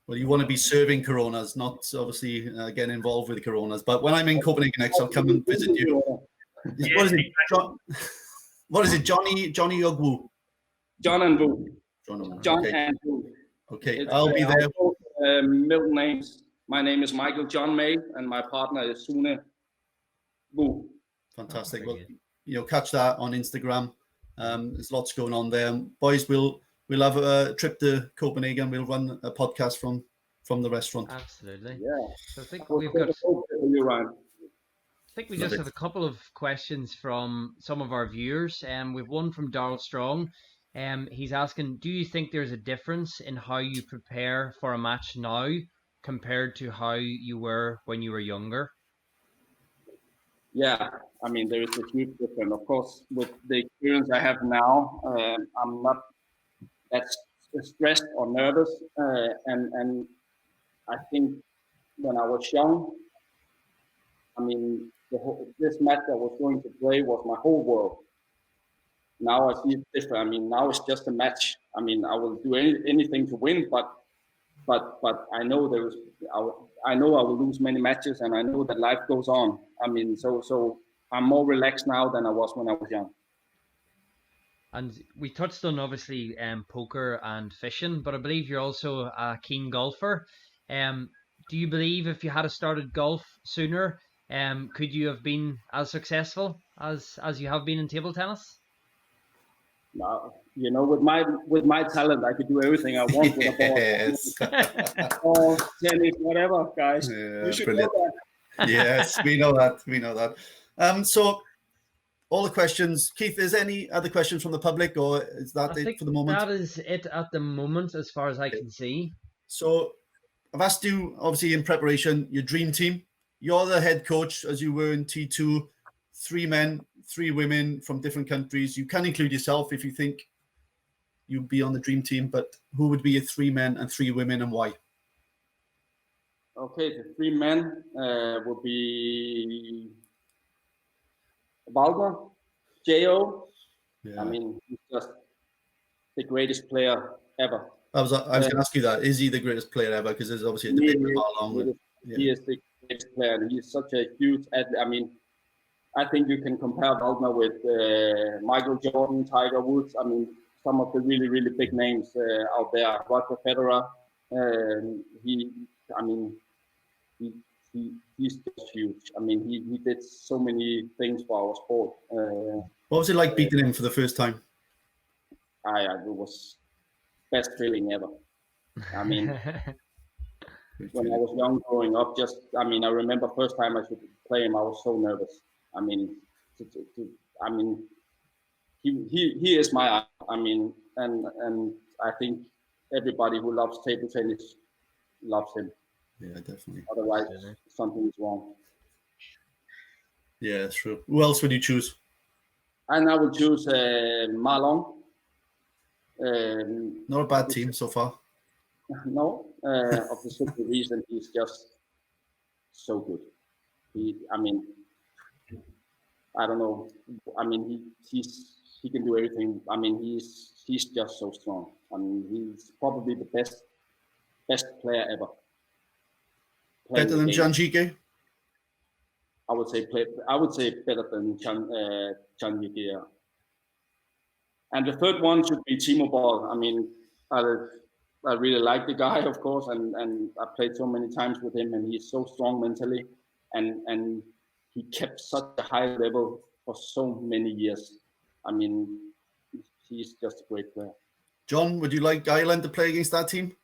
Well, you want to be serving Coronas, not obviously getting involved with the Coronas. But when I'm in Copenhagen next, I'll come and visit you. Yeah, What is it? What is it, Johnny or Wu? John and Wu. John Okay. and Wu. Okay, I'll be there. Both, middle names. My name is Michael John May, and my partner is Sune Wu. Fantastic. Well, catch that on Instagram. There's lots going on there. Boys, we'll have a trip to Copenhagen. We'll run a podcast from the restaurant. Absolutely. Yeah. So I think we've got. I think we just have a couple of questions from some of our viewers. We've one from Darrell Strong. He's asking, do you think there's a difference in how you prepare for a match now compared to how you were when you were younger? Yeah, I mean, there is a huge difference. Of course, with the experience I have now, I'm not that stressed or nervous. And I think when I was young, I mean, this match I was going to play was my whole world. Now I see it different. I mean, now it's just a match. I mean, I will do anything to win, but I know I know I will lose many matches, and I know that life goes on. I mean, so I'm more relaxed now than I was when I was young. And we touched on obviously poker and fishing, but I believe you're also a keen golfer. Do you believe if you had started golf sooner, could you have been as successful as you have been in table tennis? No, with my talent, I could do everything I want with a ball. Tennis, whatever, guys. Yeah, you should brilliant. know that. Yes, we know that. So all the questions. Keith, is any other questions from the public, or is that it for the moment? That is it at the moment, as far as I can see. So I've asked you, obviously, in preparation, your dream team. You're the head coach, as you were in T2. 3 men, 3 women from different countries. You can include yourself if you think you'd be on the dream team, but who would be your 3 men and 3 women, and why? Okay, the 3 men would be Waldner, J.O. Yeah. I mean, he's just the greatest player ever. I was going to ask you that. Is he the greatest player ever? Because there's obviously a debate with Marlon. He is the greatest player, and he's such a huge athlete. I mean, I think you can compare Waldner with Michael Jordan, Tiger Woods. I mean, some of the really, really big names out there. Roger Federer. He's just huge. I mean, he did so many things for our sport. What was it like beating him for the first time? It was best feeling ever. I mean, when I was young, growing up, I remember first time I should play him, I was so nervous. I mean, he is my. I mean, and I think everybody who loves table tennis loves him. Yeah, definitely. Otherwise, something is wrong. Yeah, that's true. Who else would you choose? And I would choose Marlon. Not a bad team so far. No, of the simple reason he's just so good. I don't know. I mean, he can do everything. I mean, he's just so strong. I mean, he's probably the best player ever. Better than Janjike? I would say better than Janjike. Yeah. And the third one should be Timo Boll. I mean, I really like the guy, of course, and I played so many times with him, and he's so strong mentally, and he kept such a high level for so many years. I mean, he's just a great player. John, would you like Ireland to play against that team?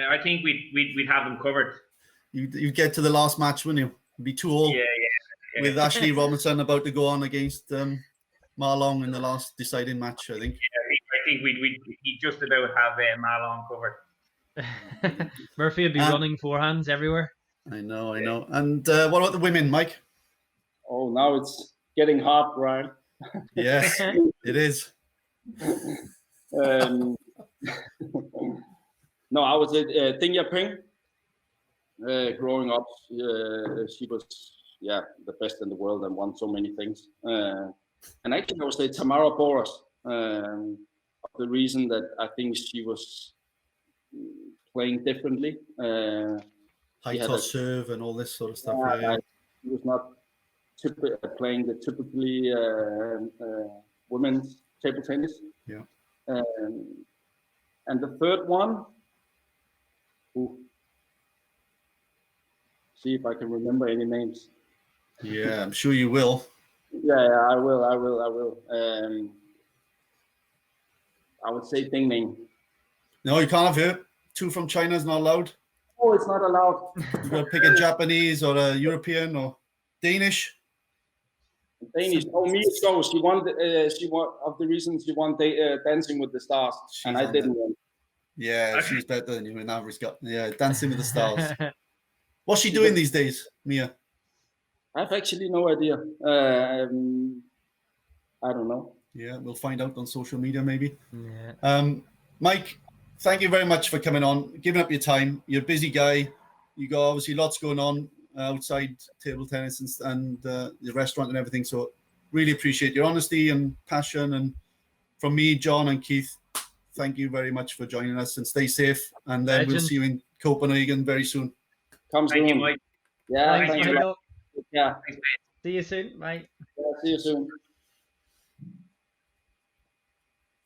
I think we'd have them covered. You get to the last match, wouldn't you? It'd be 2-2. Yeah. With Ashley Robinson about to go on against Marlon in the last deciding match, I think. Yeah, I think we'd just about have Marlon covered. Murphy would be running forehands everywhere. I know. And what about the women, Mike? Oh, now it's getting hard, Brian. Yes, it is. No, I was at Ding Yaping. Growing up, she was the best in the world and won so many things. And actually, I would say Tamara Boras. The reason that I think she was playing differently. High toss serve and all this sort of stuff. She was not playing the typically women's table tennis. Yeah. And the third one, see if I can remember any names. Yeah, I'm sure you will. Yeah, I will. I would say Ding Ning. No, you can't have her. 2 from China is not allowed. Oh, it's not allowed. You got to pick a Japanese or a European or Danish. Danish. Oh, Mia Skov. She won of the reasons she won Dancing with the Stars, and I didn't win. Yeah, she's better than you in that regard. Yeah, Dancing with the Stars. What's she doing these days, Mia? I have actually no idea. I don't know. Yeah, we'll find out on social media maybe. Yeah. Mike, thank you very much for coming on, giving up your time. You're a busy guy. You got obviously lots going on outside table tennis and the restaurant and everything. So really appreciate your honesty and passion. And from me, John and Keith, thank you very much for joining us, and stay safe. And then we'll see you in Copenhagen very soon. Come soon. Thank you, Mike. Yeah, thanks, you. Yeah. See you soon, Mike. Yeah, see you soon.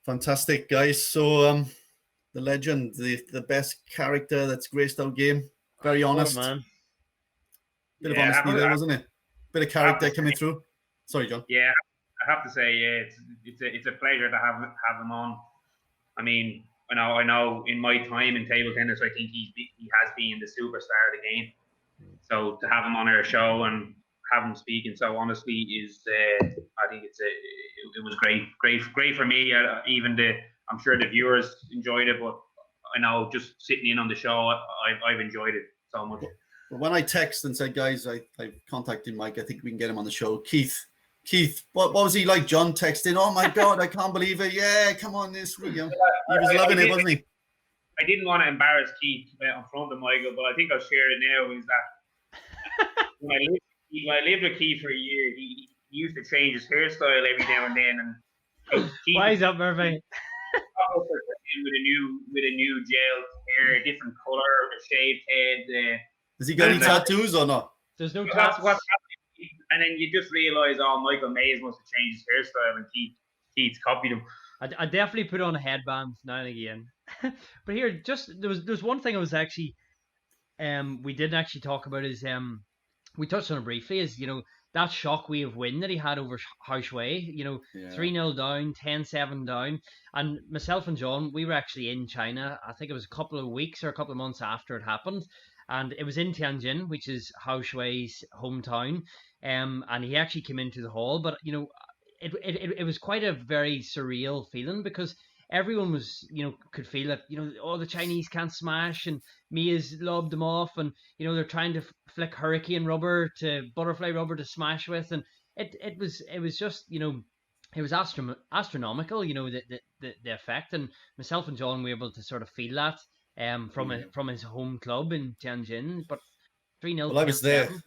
Fantastic, guys. So the legend, the best character that's graced our game. Very honest. Man. Bit of honesty there, wasn't it? Bit of character coming through. Sorry, John. Yeah, I have to say, it's a pleasure to have him on. I mean, I know in my time in table tennis, I think he has been the superstar of the game. So to have him on our show and have him speaking so honestly is, I think it was great for me. I'm sure the viewers enjoyed it, but I know just sitting in on the show, I've enjoyed it so much. But when I text and said, guys, I contacted Mike, I think we can get him on the show. Keith, what was he like? John texting, oh my God, I can't believe it. Yeah, come on, this. He was loving it, wasn't he? I didn't want to embarrass Keith in front of Michael, but I think I'll share it now. Is that when I lived with Keith for a year, he used to change his hairstyle every now and then. And Keith, why is that, Murphy? with a new gel hair, different color, a shaved head. Has he got any tattoos or not? There's no That's tattoos. what's happening. And then you just realise, Michael Mays must have changed his hairstyle, and Keith's copied him. I definitely put on a headband now and again. But here, there's one thing I was actually, we didn't actually talk about is we touched on it briefly, is that shockwave win that he had over Hao Shui, 3-0 down, 10-7 down. And myself and John, we were actually in China. I think it was a couple of weeks or a couple of months after it happened. And it was in Tianjin, which is Hao Shui's hometown. And he actually came into the hall. But, it was quite a very surreal feeling, because everyone was, could feel that, the Chinese can't smash, and Mia's lobbed them off, and, they're trying to flick hurricane rubber to butterfly rubber to smash with. And it was just, it was astronomical, the effect. And myself and John were able to sort of feel that from his home club in Tianjin. But 3-0. Well, I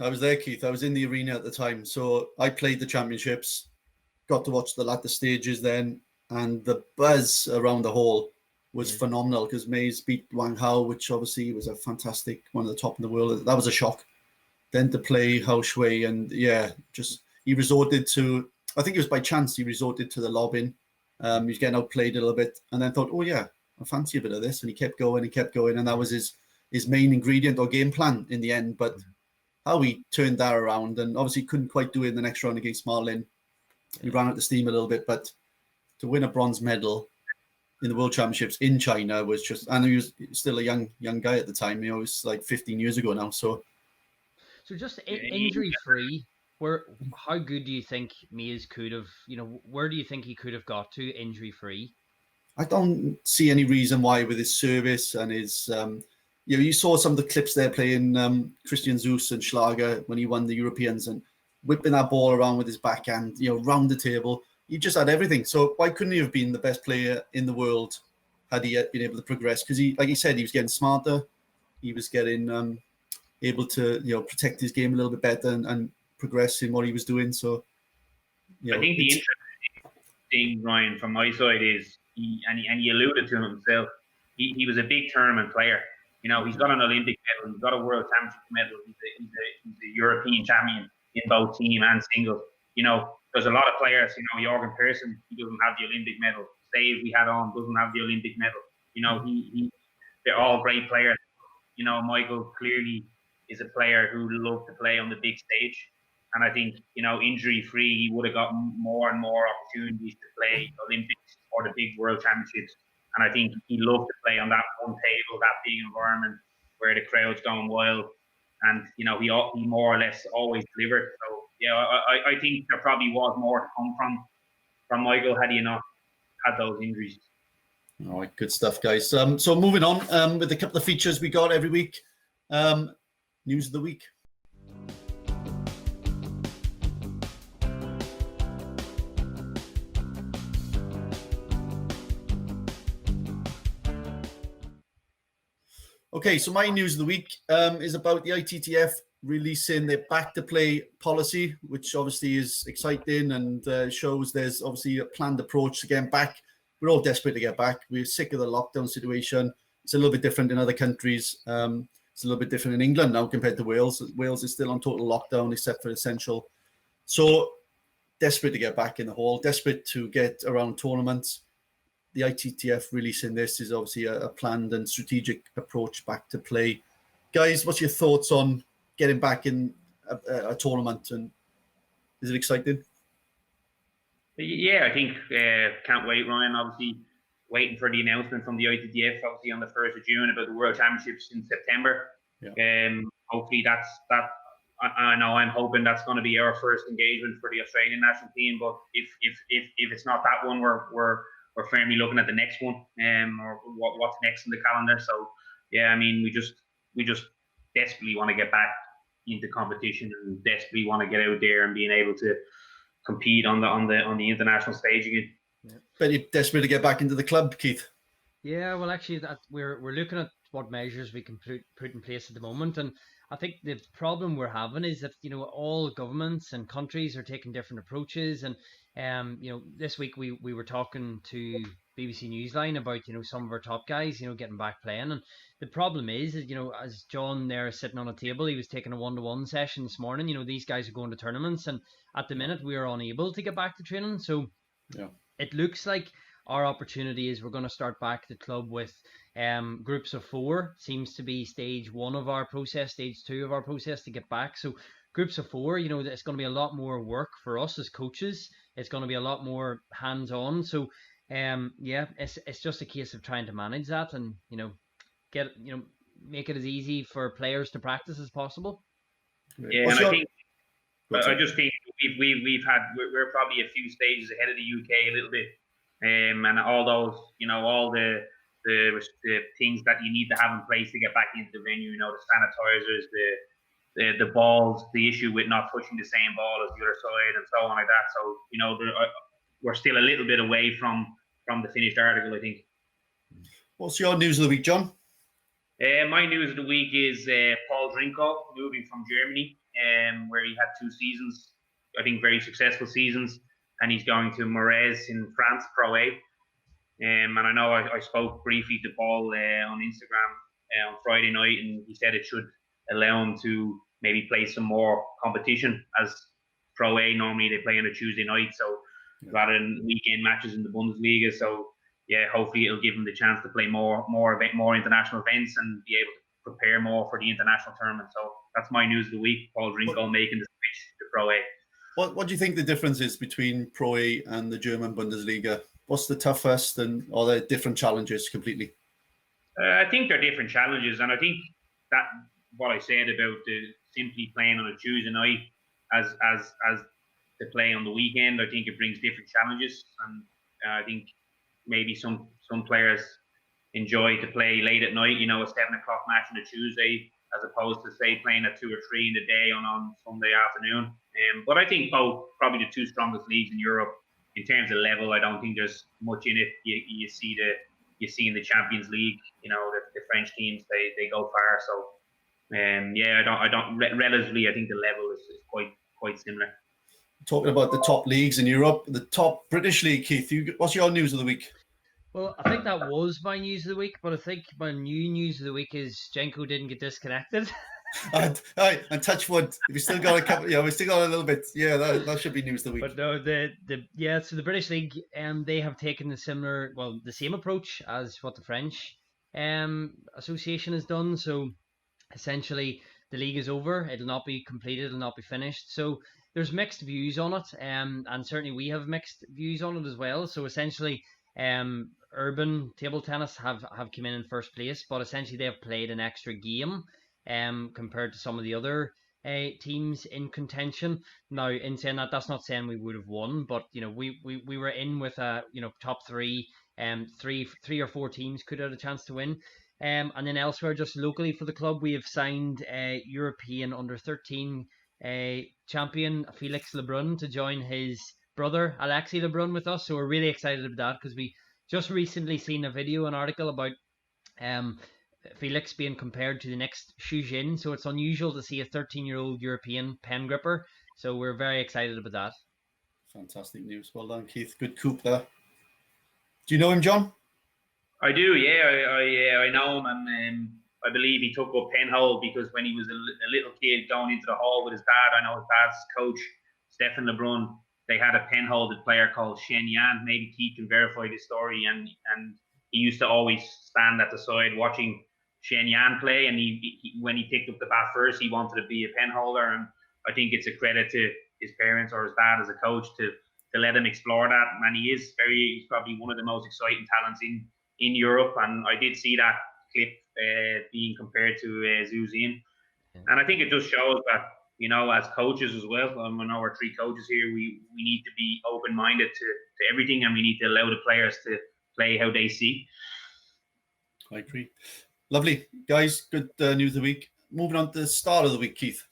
was there, Keith. I was in the arena at the time. So I played the championships, got to watch the latter stages then. And the buzz around the hall was phenomenal, because Mays beat Wang Hao, which obviously was a fantastic, one of the top in the world. That was a shock. Then to play Hao Shui, and he resorted to, I think it was by chance, he resorted to the lobbing. He was getting outplayed a little bit, and then thought, oh yeah, I fancy a bit of this. And he kept going, and that was his main ingredient or game plan in the end. But how he turned that around, and obviously couldn't quite do it in the next round against Marlin. He ran out the steam a little bit, but to win a bronze medal in the World Championships in China was just, and he was still a young guy at the time. It was like 15 years ago now. So just injury free, how good do you think Mia's could have? Where do you think he could have got to injury free? I don't see any reason why, with his service and his, you saw some of the clips there playing Christian Zeus and Schlager when he won the Europeans, and whipping that ball around with his backhand, round the table. He just had everything. So why couldn't he have been the best player in the world had he been able to progress? Because he, like he said, he was getting smarter. He was getting able to, protect his game a little bit better and progress in what he was doing. So, I think the interesting thing, Ryan, from my side is, and he alluded to himself, he was a big tournament player. He's got an Olympic medal, he's got a World Championship medal, he's a European champion in both team and singles. there's a lot of players, Jorgen Persson, he doesn't have the Olympic medal. Stave we had on doesn't have the Olympic medal. They're all great players. Michael clearly is a player who loved to play on the big stage. And I think, injury-free, he would have got more and more opportunities to play Olympics or the big World Championships. And I think he loved to play on that one table, that big environment where the crowd's going wild. And, he more or less always delivered. So, yeah, I think there probably was more to come from Michael had he not had those injuries. All right, good stuff, guys. So moving on with a couple of features we got every week. News of the week. Okay, so my news of the week is about the ITTF releasing their back-to-play policy, which obviously is exciting and shows there's obviously a planned approach to getting back. We're all desperate to get back. We're sick of the lockdown situation. It's a little bit different in other countries. It's a little bit different in England now compared to Wales. Wales is still on total lockdown except for essential. So desperate to get back in the hall, desperate to get around tournaments. The ITTF releasing this is obviously a planned and strategic approach back to play. Guys, what's your thoughts on getting back in a tournament, and is it exciting? Yeah, I think can't wait, Ryan. Obviously, waiting for the announcement from the ITTF, obviously on the 1st of June about the World Championships in September. Yeah. Hopefully that's that. I know I'm hoping that's going to be our first engagement for the Australian national team. But if it's not that one, we're firmly looking at the next one, or what's next in the calendar. So yeah, I mean, we just desperately want to get back into competition and desperately want to get out there and being able to compete on the international stage again. Yeah. But you're desperate to get back into the club, Keith. Yeah, well, actually, that we're looking at what measures we can put in place at the moment, and I think the problem we're having is that all governments and countries are taking different approaches, and this week we were talking to BBC Newsline about some of our top guys getting back playing, and the problem is as John there is sitting on a table, he was taking a 1-to-1 session this morning. These guys are going to tournaments, and at the minute we are unable to get back to training, so yeah, it looks like our opportunity is we're going to start back the club with groups of 4. Seems to be stage 1 of our process, stage 2 of our process to get back. So groups of 4, it's going to be a lot more work for us as coaches. It's going to be a lot more hands-on. So yeah, it's just a case of trying to manage that and get make it as easy for players to practice as possible. Yeah, and I just think we're probably a few stages ahead of the UK a little bit. And all those, all the things that you need to have in place to get back into the venue, the sanitizers, the balls, the issue with not pushing the same ball as the other side, and so on like that. So, we're still a little bit away from the finished article, I think. What's your news of the week, John? My news of the week is Paul Drinko moving from Germany, where he had 2 seasons, I think very successful seasons. And he's going to Morez in France, Pro A. And I know I spoke briefly to Paul on Instagram on Friday night, and he said it should allow him to maybe play some more competition, as Pro A normally they play on a Tuesday night, so rather than weekend matches in the Bundesliga. So yeah, hopefully it'll give him the chance to play more international events and be able to prepare more for the international tournament. So that's my news of the week. Paul Drinko making the switch to Pro A. What do you think the difference is between Pro A and the German Bundesliga? What's the toughest, and are there different challenges completely? I think they're different challenges, and I think that what I said about simply playing on a Tuesday night as to play on the weekend, I think it brings different challenges, and I think maybe some players enjoy to play late at night, a 7 o'clock match on a Tuesday, as opposed to say playing at 2 or 3 in the day on Sunday afternoon. But I think both probably the 2 strongest leagues in Europe in terms of level. I don't think there's much in it. You see in the Champions League, the French teams they go far. So yeah, I don't relatively I think the level is quite similar. Talking about the top leagues in Europe, the top British league, Keith. What's your news of the week? Well, I think that was my news of the week, but I think my new news of the week is Jenko didn't get disconnected. And touch wood. We still got a couple. Yeah, we still got a little bit. Yeah, that should be news of the week. But no, so the British League, they have taken the same approach as what the French association has done. So essentially, the league is over. It'll not be completed. It'll not be finished. So there's mixed views on it, and certainly we have mixed views on it as well. So essentially, urban table tennis have come in first place, but essentially they have played an extra game compared to some of the other teams in contention. Now, in saying that, that's not saying we would have won, but we were in with top three. Three or four teams could have had a chance to win. And then elsewhere, just locally for the club, we have signed a European under-13 champion, Felix Lebrun, to join his brother, Alexei Lebrun, with us. So we're really excited about that because we just recently seen an article about Felix being compared to the next Xu Jin. So it's unusual to see a 13-year-old European pen gripper. So we're very excited about that. Fantastic news. Well done, Keith. Good coup there. Do you know him, John? I do, yeah. I know him, and I believe he took up Penhold because when he was a little kid going into the hall with his dad, I know his dad's coach, Stefan Lebrun, they had a Penholded player called Shen Yan. Maybe Keith can verify this story, and he used to always stand at the side watching Shen Yan play, and he when he picked up the bat first, he wanted to be a penholder, and I think it's a credit to his parents or his dad as a coach to let him explore that, and he's probably one of the most exciting talents in Europe, and I did see that clip being compared to Xu Jin, and I think it just shows that, as coaches as well, I know we're three coaches here, we need to be open-minded to everything, and we need to allow the players to play how they see. I agree. Lovely. Guys, good news of the week. Moving on to the start of the week, Keith.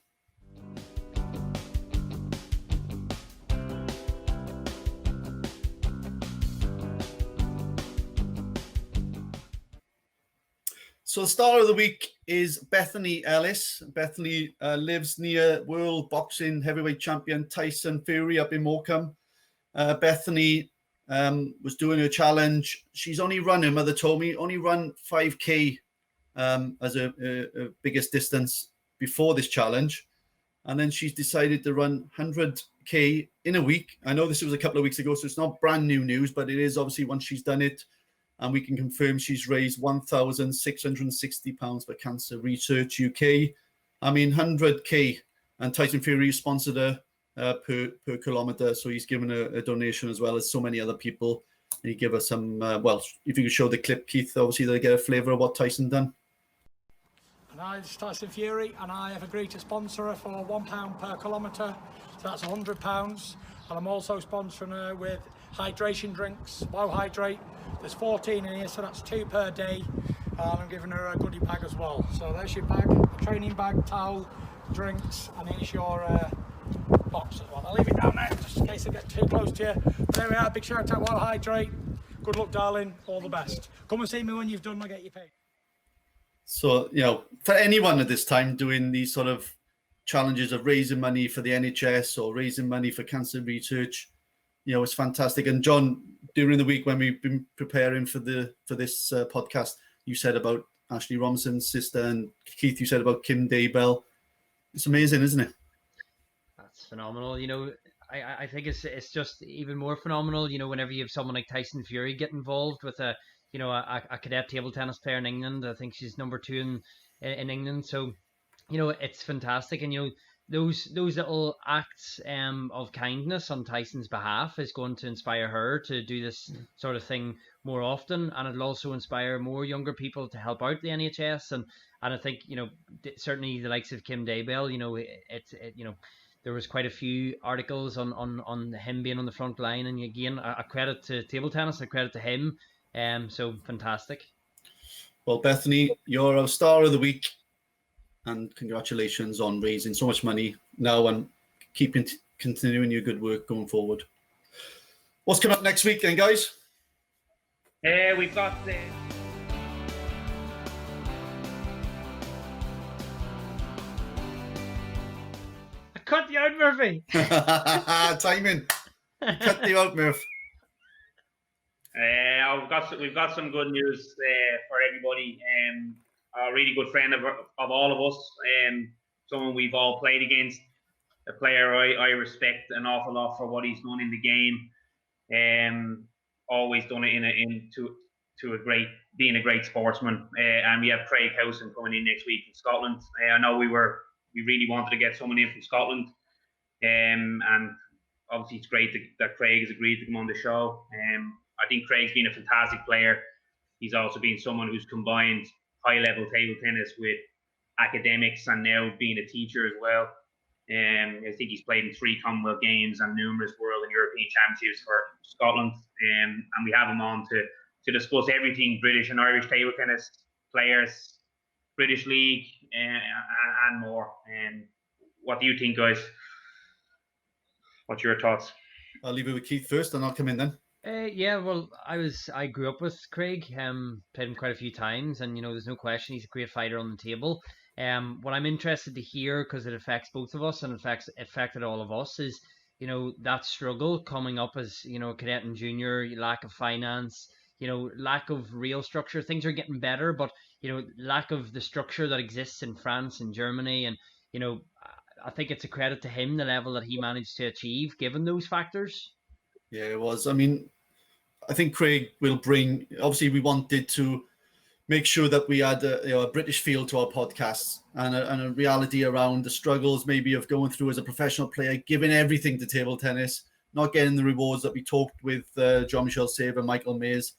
So the star of the week is Bethany Ellis. Bethany lives near world boxing heavyweight champion Tyson Fury up in Morecambe. Bethany was doing her challenge. She's only run, her mother told me, 5K as a biggest distance before this challenge. And then she's decided to run 100K in a week. I know this was a couple of weeks ago, so it's not brand new news, but it is obviously once she's done it. And we can confirm she's raised £1,660 for Cancer Research UK. I mean, 100K. And Tyson Fury sponsored her per kilometre. So he's given a donation as well as so many other people. And he gave us some, if you could show the clip, Keith, obviously they get a flavour of what Tyson done. And hi, this is Tyson Fury, and I have agreed to sponsor her for £1 per kilometre. So that's £100. And I'm also sponsoring her with hydration drinks, Wow Hydrate. There's 14 in here, so that's 2 per day. And I'm giving her a goodie bag as well. So there's your bag, a training bag, towel, drinks, and here's your box as well. I'll leave it down there just in case I get too close to you. There we are, big shout out, Wow Hydrate. Good luck, darling, all the best. Come and see me when you've done, I'll get you paid. So, for anyone at this time doing these sort of challenges of raising money for the NHS or raising money for cancer research, it's fantastic. And John, during the week when we've been preparing for this podcast, you said about Ashley Robinson's sister, and Keith, you said about Kim Daybell. It's amazing, isn't it? That's phenomenal. I think it's just even more phenomenal. Whenever you have someone like Tyson Fury get involved with a cadet table tennis player in England. I think she's number 2 in England. So, it's fantastic. And, those little acts of kindness on Tyson's behalf is going to inspire her to do this sort of thing more often. And it'll also inspire more younger people to help out the NHS. And I think, certainly the likes of Kim Daybell, there was quite a few articles on him being on the front line. And again, a credit to table tennis, a credit to him. So fantastic. Well, Bethany, you're our star of the week, and congratulations on raising so much money now and continuing your good work going forward. What's coming up next week then, guys? We've got I cut you out, Murphy. Timing. Cut you out, Murph. we've got some good news for everybody. a really good friend of all of us, someone we've all played against, a player I respect an awful lot for what he's done in the game. Always done it to a great, being a great sportsman. And we have Craig Howieson coming in next week from Scotland. I know we really wanted to get someone in from Scotland, and obviously it's great that Craig has agreed to come on the show. I think Craig's been a fantastic player. He's also been someone who's combined high-level table tennis with academics and now being a teacher as well. I think he's played in 3 Commonwealth Games and numerous World and European Championships for Scotland. And we have him on to discuss everything British and Irish table tennis, players, British League, and more. What do you think, guys? What's your thoughts? I'll leave it with Keith first, and I'll come in then. Yeah, well, I grew up with Craig. Played him quite a few times, and there's no question he's a great fighter on the table. What I'm interested to hear, because it affects both of us and affected all of us, is that struggle coming up as a cadet and junior, lack of finance, lack of real structure. Things are getting better, but lack of the structure that exists in France and Germany, and I think it's a credit to him the level that he managed to achieve given those factors. Yeah, it was. I mean, I think Craig will bring. Obviously, we wanted to make sure that we had a British feel to our podcasts and a reality around the struggles maybe of going through as a professional player, giving everything to table tennis, not getting the rewards that we talked with Jean-Michel Sabre, Michael Mays,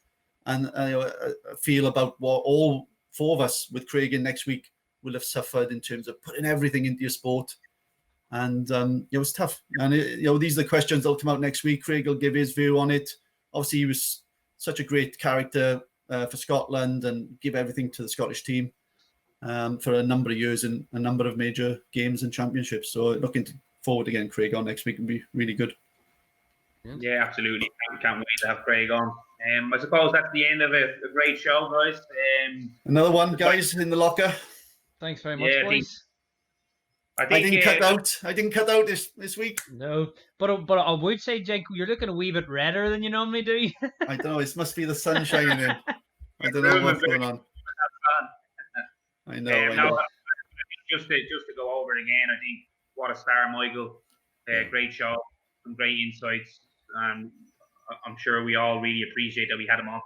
and a feel about what all 4 of us with Craig in next week will have suffered in terms of putting everything into your sport. And it was tough. And these are the questions that'll come out next week. Craig will give his view on it. Obviously, he was such a great character for Scotland and give everything to the Scottish team for a number of years in a number of major games and championships. So looking forward to getting Craig on next week and be really good. Yeah, absolutely. Can't wait to have Craig on. I suppose that's the end of a great show, guys. Another one, guys, in the locker. Thanks very much, boys. I didn't cut out. I didn't cut out this week. No, but I would say, Jake, you're looking a wee bit redder than you normally do. I don't know. It must be the sun shining in. I don't know what's going on. I know. Just to go over it again, I think what a star, Michael. Great show, some great insights, and I'm sure we all really appreciate that we had him on.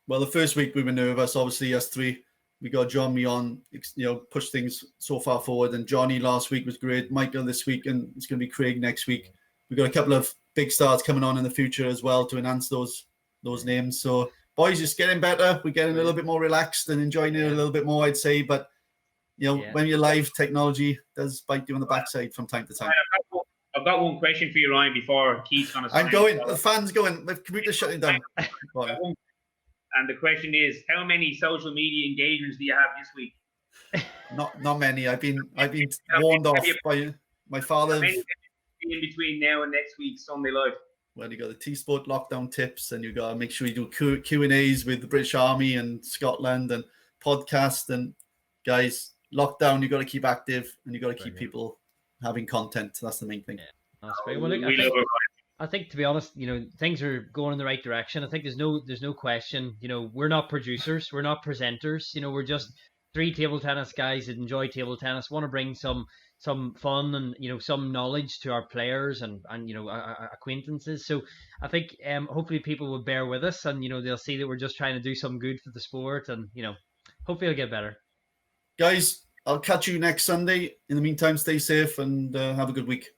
Well, the first week we were nervous. Obviously, us 3. We got John me on, push things so far forward. And Johnny last week was great. Michael this week, and it's going to be Craig next week. We've got a couple of big stars coming on in the future as well to enhance those names. So, boys, just getting better. We're getting a little bit more relaxed and enjoying it a little bit more, I'd say. But, when you're live, technology does bite you on the backside from time to time. I've got one question for you, Ryan, before Keith's going to sign. I'm going. The fans going. The computer's shutting down. And the question is, how many social media engagements do you have this week? Not many. I've been warned off by my father. In between now and next week's Sunday Live. Well, you got the T-Sport lockdown tips, and you got to make sure you do Q&As with the British Army and Scotland and podcast. And guys, lockdown, you got to keep active and you got to keep people having content. That's the main thing. Yeah, that's great. Well, I think, to be honest, things are going in the right direction. I think there's no question. We're not producers, we're not presenters. We're just 3 table tennis guys that enjoy table tennis, want to bring some fun and some knowledge to our players and our acquaintances. So I think hopefully people will bear with us, and they'll see that we're just trying to do some good for the sport, and hopefully it'll get better. Guys, I'll catch you next Sunday. In the meantime, stay safe and have a good week.